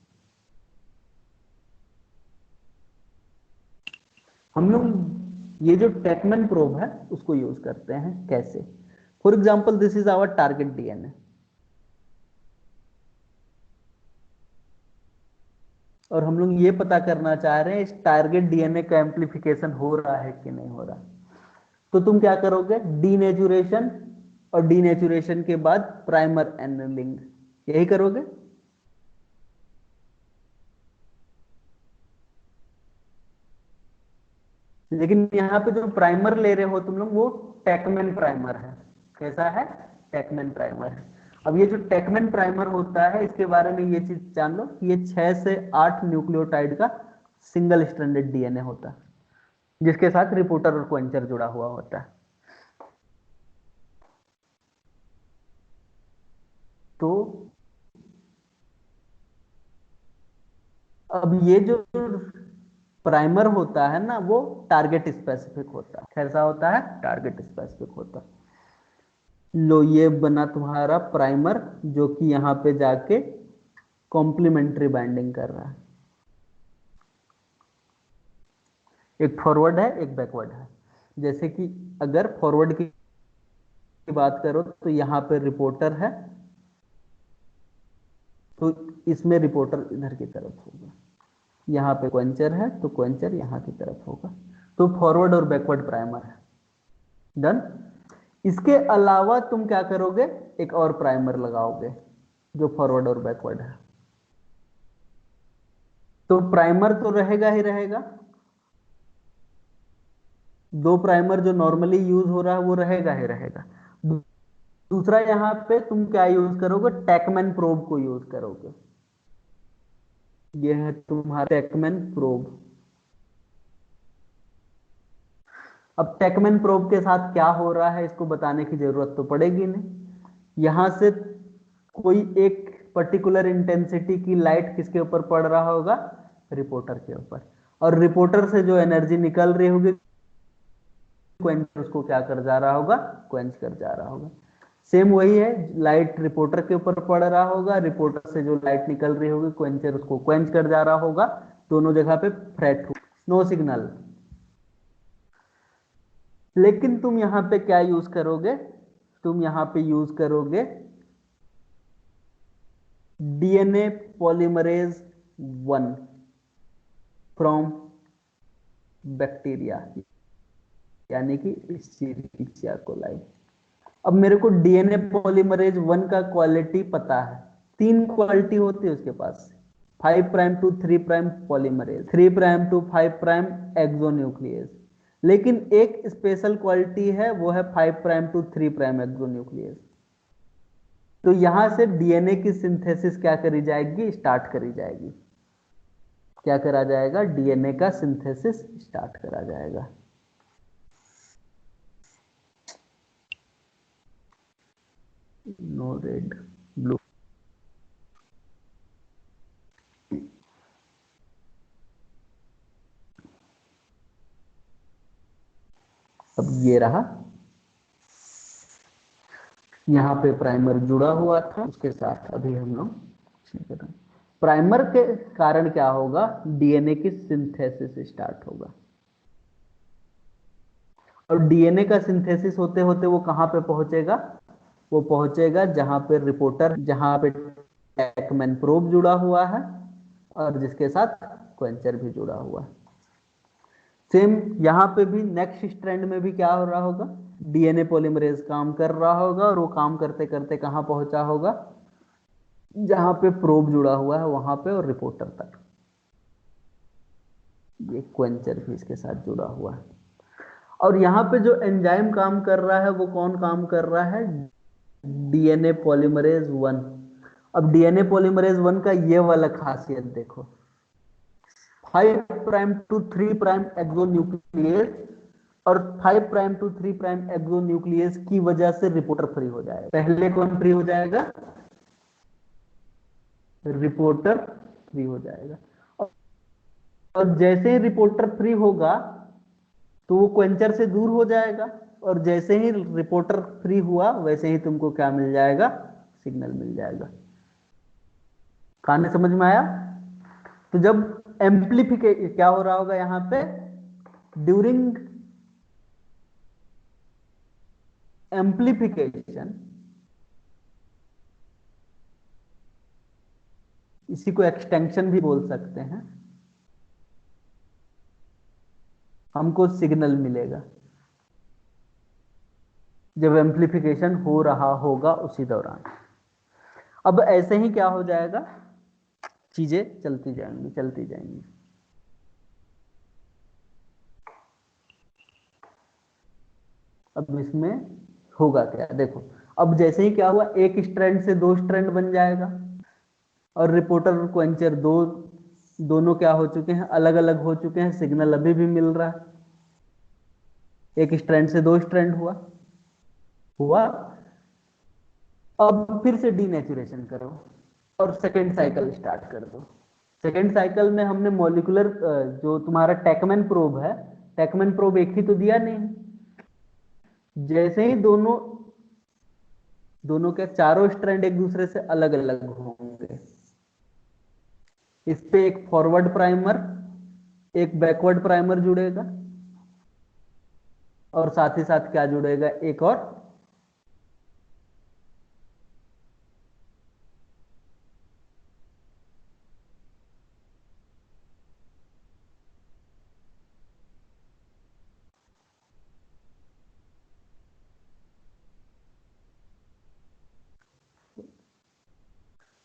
हम लोग ये जो टेकमैन प्रोब है उसको यूज करते हैं कैसे। For example this is our target DNA, और हम लोग ये पता करना चाह रहे हैं इस टारगेट डीएनए का एम्प्लीफिकेशन हो रहा है कि नहीं हो रहा। तो तुम क्या करोगे, डीनेचुरेशन, और डीनेचुरेशन के बाद प्राइमर एनलिंग, यही करोगे। लेकिन यहाँ पे जो प्राइमर ले रहे हो तुम लोग वो टेकमैन प्राइमर है। कैसा है, टेकमैन प्राइमर है। अब ये जो टेकमैन प्राइमर होता है इसके बारे में ये चीज जान लो कि ये 6 से 8 न्यूक्लियोटाइड का सिंगल स्ट्रैंडेड डीएनए होता है जिसके साथ रिपोर्टर और क्वेंचर जुड़ा हुआ होता है। तो अब ये जो प्राइमर होता है ना वो टारगेट स्पेसिफिक होता है। कैसा होता है, टारगेट स्पेसिफिक होता है। लो ये बना तुम्हारा प्राइमर जो कि यहां पे जाके कॉम्प्लीमेंट्री बाइंडिंग कर रहा है। एक फॉरवर्ड है एक बैकवर्ड है। जैसे कि अगर फॉरवर्ड की बात करो तो यहां पे रिपोर्टर है, तो इसमें रिपोर्टर इधर की तरफ होगा। यहाँ पे क्वेंचर है तो क्वेंचर यहाँ की तरफ होगा। तो फॉरवर्ड और बैकवर्ड प्राइमर है। डन। इसके अलावा तुम क्या करोगे, एक और प्राइमर लगाओगे जो फॉरवर्ड और बैकवर्ड है। तो प्राइमर तो रहेगा ही रहेगा, दो प्राइमर जो नॉर्मली यूज हो रहा है वो रहेगा ही रहेगा। दूसरा यहां पे तुम क्या यूज करोगे, टेकमैन प्रोब को यूज करोगे। ये है तुम्हारा टेकमैन प्रोब। अब टेकमैन प्रोब के साथ क्या हो रहा है इसको बताने की जरूरत तो पड़ेगी नहीं। यहां से कोई एक पर्टिकुलर इंटेंसिटी की लाइट किसके ऊपर पड़ रहा होगा, रिपोर्टर के ऊपर, और रिपोर्टर से जो एनर्जी निकल रही होगी क्वेंच उसको क्या कर जा रहा होगा, क्वेंच कर जा रहा होगा। सेम वही है, लाइट रिपोर्टर के ऊपर पड़ रहा होगा, रिपोर्टर से जो लाइट निकल रही होगी क्वेंचर उसको क्वेंच कर जा रहा होगा। दोनों जगह पे फ्लैट हो, नो सिग्नल। लेकिन तुम यहां पे क्या यूज करोगे, तुम यहां पे यूज करोगे डीएनए पॉलीमरेज 1 फ्रॉम बैक्टीरिया, यानी कि इश्चेरिचिया कोलाई। अब मेरे को डीएनए पॉलीमरेज 1 का क्वालिटी पता है। 3 क्वालिटी होती है उसके पास, 5 prime to 3 prime polymerase, 3 prime to 5 prime exonuclease. लेकिन एक स्पेशल क्वालिटी है वो है 5 प्राइम टू 3 प्राइम एक्सोन्यूक्लियस। तो यहां से डीएनए की सिंथेसिस क्या करी जाएगी, स्टार्ट करी जाएगी। क्या करा जाएगा, डीएनए का सिंथेसिस स्टार्ट करा जाएगा। No red blue. अब ये रहा, यहाँ पे प्राइमर जुड़ा हुआ था उसके साथ। अभी हम लोग प्राइमर के कारण क्या होगा, डीएनए की सिंथेसिस स्टार्ट होगा। और डीएनए का सिंथेसिस होते होते वो कहां पे पहुंचेगा, वो पहुंचेगा जहां पे रिपोर्टर, जहां पे टेकमैन प्रोब जुड़ा हुआ है और जिसके साथ क्वेंचर भी जुड़ा हुआ है। सेम यहां पे भी नेक्स्ट स्ट्रैंड में भी क्या हो रहा होगा, डीएनए पॉलीमरेज काम कर रहा होगा और वो काम करते करते कहां पहुंचा होगा, जहां पे प्रोब जुड़ा हुआ है वहां पे और रिपोर्टर तक। ये क्वेंचर भी इसके साथ जुड़ा हुआ है। और यहां पे जो एंजाइम काम कर रहा है वो कौन काम कर रहा है, डीएनए पॉलीमरेज 1। अब डीएनए पॉलीमरेज 1 का ये वाला खासियत देखो, 5 प्राइम टू 3 प्राइम एक्सोन्यूक्लियस और 5 प्राइम टू 3 प्राइम एक्सोन्यूक्लियस की वजह से रिपोर्टर फ्री हो जाएगा। पहले कौन फ्री हो जाएगा, रिपोर्टर फ्री हो जाएगा। और जैसे ही रिपोर्टर फ्री होगा तो वो क्वेंचर से दूर हो जाएगा, और जैसे ही रिपोर्टर फ्री हुआ वैसे ही तुमको क्या मिल जाएगा, सिग्नल मिल जाएगा। कहानी समझ में आया? तो जब एम्प्लीफिकेशन क्या हो रहा होगा यहां पे, ड्यूरिंग एम्प्लीफिकेशन, इसी को एक्सटेंशन भी बोल सकते हैं, हमको सिग्नल मिलेगा जब एम्प्लीफिकेशन हो रहा होगा उसी दौरान। अब ऐसे ही क्या हो जाएगा, चीजें चलती जाएंगी चलती जाएंगी। अब इसमें होगा क्या देखो, अब जैसे ही क्या हुआ, एक स्ट्रैंड से दो स्ट्रैंड बन जाएगा, और रिपोर्टर और क्वेंचर दोनों क्या हो चुके हैं, अलग अलग हो चुके हैं, सिग्नल अभी भी मिल रहा है। एक स्ट्रैंड से दो स्ट्रैंड हुआ। अब फिर से डीनेचुरेशन करो और सेकेंड साइकिल स्टार्ट कर दो। सेकेंड साइकिल में हमने मॉलिक्यूलर, जो तुम्हारा टैकमैन प्रोब है, टैकमैन प्रोब एक ही तो दिया नहीं। जैसे ही दोनों के चारों स्ट्रैंड एक दूसरे से अलग अलग होंगे, इस पे एक फॉरवर्ड प्राइमर एक बैकवर्ड प्राइमर जुड़ेगा, और साथ ही साथ क्या जुड़ेगा, एक और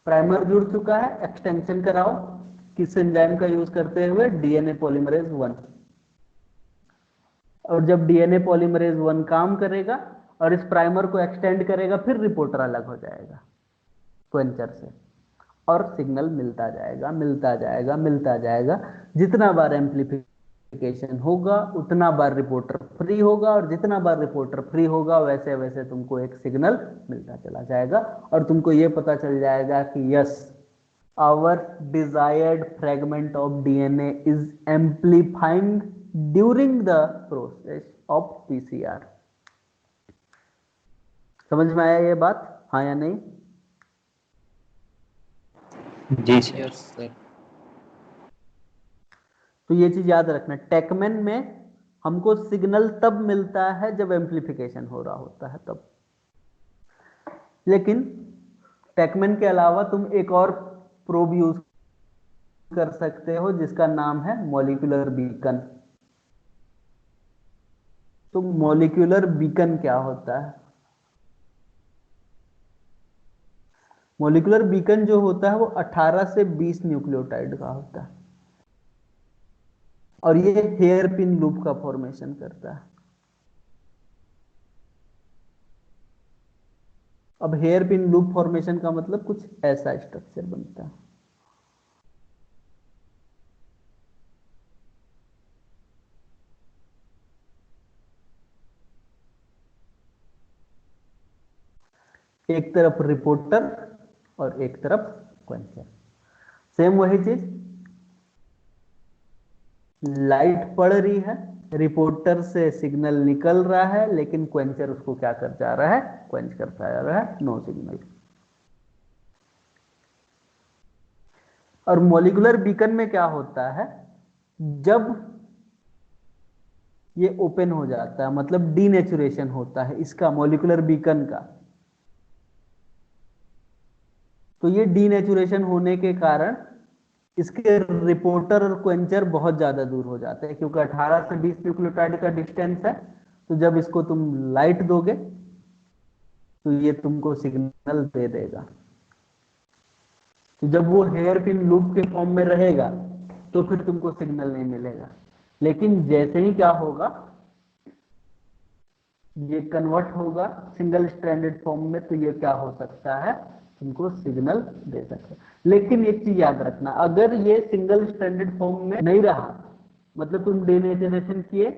प्राइमर जुड़ चुका है। एक्सटेंशन कराओ किस एंजाइम का यूज करते हुए, डीएनए पॉलीमरेज 1। और जब डीएनए पॉलीमरेज 1 काम करेगा और इस प्राइमर को एक्सटेंड करेगा, फिर रिपोर्टर अलग हो जाएगा क्वेंचर से, और सिग्नल मिलता जाएगा मिलता जाएगा मिलता जाएगा। जितना बार एम्प्लीफिकेशन होगा उतना बार रिपोर्टर फ्री होगा, और जितना बार रिपोर्टर फ्री होगा वैसे वैसे तुमको एक सिग्नल मिलता चला जाएगा, और तुमको ये पता चल जाएगा कि yes, our desired fragment of DNA is amplifying during the process of PCR. समझ में आया ये बात, हाँ या नहीं? जी सर। Yes sir. तो ये चीज याद रखना, टैकमैन में हमको सिग्नल तब मिलता है जब एम्प्लीफिकेशन हो रहा होता है तब। लेकिन टैकमैन के अलावा तुम एक और प्रोब यूज कर सकते हो जिसका नाम है मॉलिक्यूलर बीकन। तो मॉलिक्यूलर बीकन क्या होता है? मॉलिक्यूलर बीकन जो होता है वो 18 से 20 न्यूक्लियोटाइड का होता है, और ये हेयर पिन लूप का फॉर्मेशन करता है। अब हेयर पिन लूप फॉर्मेशन का मतलब कुछ ऐसा स्ट्रक्चर बनता है। एक तरफ रिपोर्टर और एक तरफ क्वेंचर। सेम वही चीज, लाइट पड़ रही है, रिपोर्टर से सिग्नल निकल रहा है, लेकिन क्वेंचर उसको क्या कर जा रहा है, क्वेंच करता जा रहा है, नो सिग्नल। और मॉलिक्यूलर बीकन में क्या होता है, जब ये ओपन हो जाता है, मतलब डीनेचुरेशन होता है इसका, मॉलिक्यूलर बीकन का, तो ये डीनेचुरेशन होने के कारण इसके रिपोर्टर और क्वेंचर बहुत ज्यादा दूर हो जाते हैं, क्योंकि 18 से 20 न्यूक्लियोटाइड का डिस्टेंस है। तो जब इसको तुम लाइट दोगे तो ये तुमको सिग्नल दे देगा। तो जब वो हेयर पिन लूप के फॉर्म में रहेगा तो फिर तुमको सिग्नल नहीं मिलेगा। लेकिन जैसे ही क्या होगा, ये कन्वर्ट होगा सिंगल स्ट्रैंडेड फॉर्म में, तो ये क्या हो सकता है, तुमको सिग्नल दे सकता है। लेकिन एक चीज याद रखना, अगर ये सिंगल स्ट्रैंडेड फॉर्म में नहीं रहा, मतलब तुम डीनेचुरेशन किए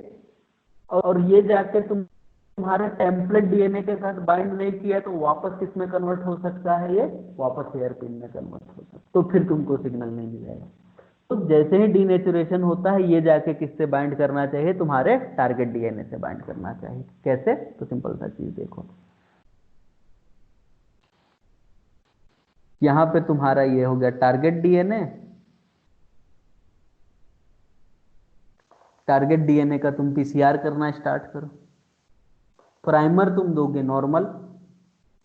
और ये जाके तुम्हारे टेम्पलेट डीएनए के साथ बाइंड नहीं किया, तो वापस किस में कन्वर्ट हो सकता है, ये वापस हेयर पिन में कन्वर्ट हो सकता है, तो फिर तुमको सिग्नल नहीं मिलेगा। तो जैसे ही डीनेचुरेशन होता है, ये जाके किससे बाइंड करना चाहिए, तुम्हारे टारगेट डीएनए से बाइंड करना चाहिए। कैसे? तो सिंपल सा चीज देखो, यहाँ पे तुम्हारा ये हो गया टारगेट डीएनए। टारगेट डीएनए का तुम पीसीआर करना स्टार्ट करो। प्राइमर तुम दोगे नॉर्मल,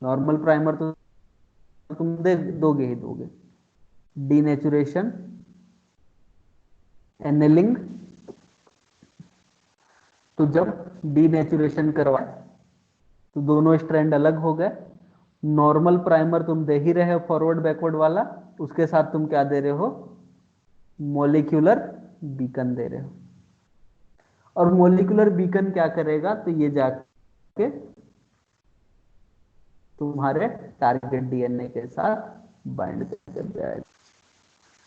नॉर्मल प्राइमर तो तुम दे दोगे ही दोगे। डीनेचुरेशन, एनेलिंग, तो जब डीनेचुरेशन करवाए तो दोनों स्ट्रैंड अलग हो गए। नॉर्मल प्राइमर तुम दे ही रहे हो फॉरवर्ड बैकवर्ड वाला, उसके साथ तुम क्या दे रहे हो, मॉलिक्यूलर बीकन दे रहे हो। और मॉलिक्यूलर बीकन क्या करेगा, तो ये जाके तुम्हारे टारगेट डीएनए के साथ बाइंड कर जाएगा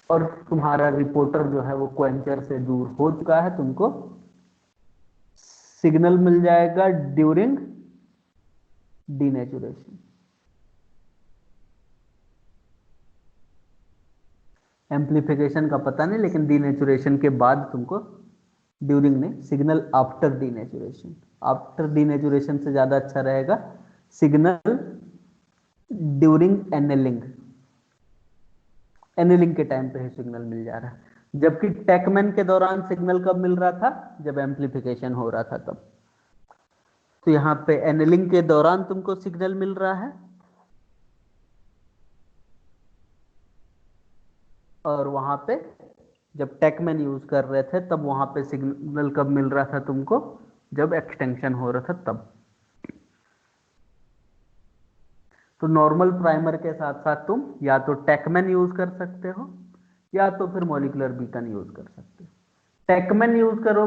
और तुम्हारा रिपोर्टर जो है वो क्वेंचर से दूर हो चुका है। तुमको सिग्नल मिल जाएगा ड्यूरिंग डीनेचुरेशन। एम्प्लीफिकेशन का पता नहीं, लेकिन डीनेचुरेशन के बाद तुमको, ड्यूरिंग नहीं, signal after denaturation. After denaturation से ज्यादा अच्छा रहेगा सिग्नल ड्यूरिंग एनेलिंग। एनेलिंग के टाइम पे ही सिग्नल मिल जा रहा है, जबकि टेकमैन के दौरान सिग्नल कब मिल रहा था, जब एम्प्लीफिकेशन हो रहा था तब। तो यहाँ पे एनेलिंग के दौरान तुमको सिग्नल मिल रहा है, और वहां पे जब टेकमैन यूज कर रहे थे तब वहां पे सिग्नल कब मिल रहा था तुमको, जब एक्सटेंशन हो रहा था तब। तो नॉर्मल प्राइमर के साथ साथ तुम या तो टेकमैन यूज कर सकते हो या तो फिर मॉलिक्यूलर बीकन यूज कर सकते हो। टेकमैन यूज करोगे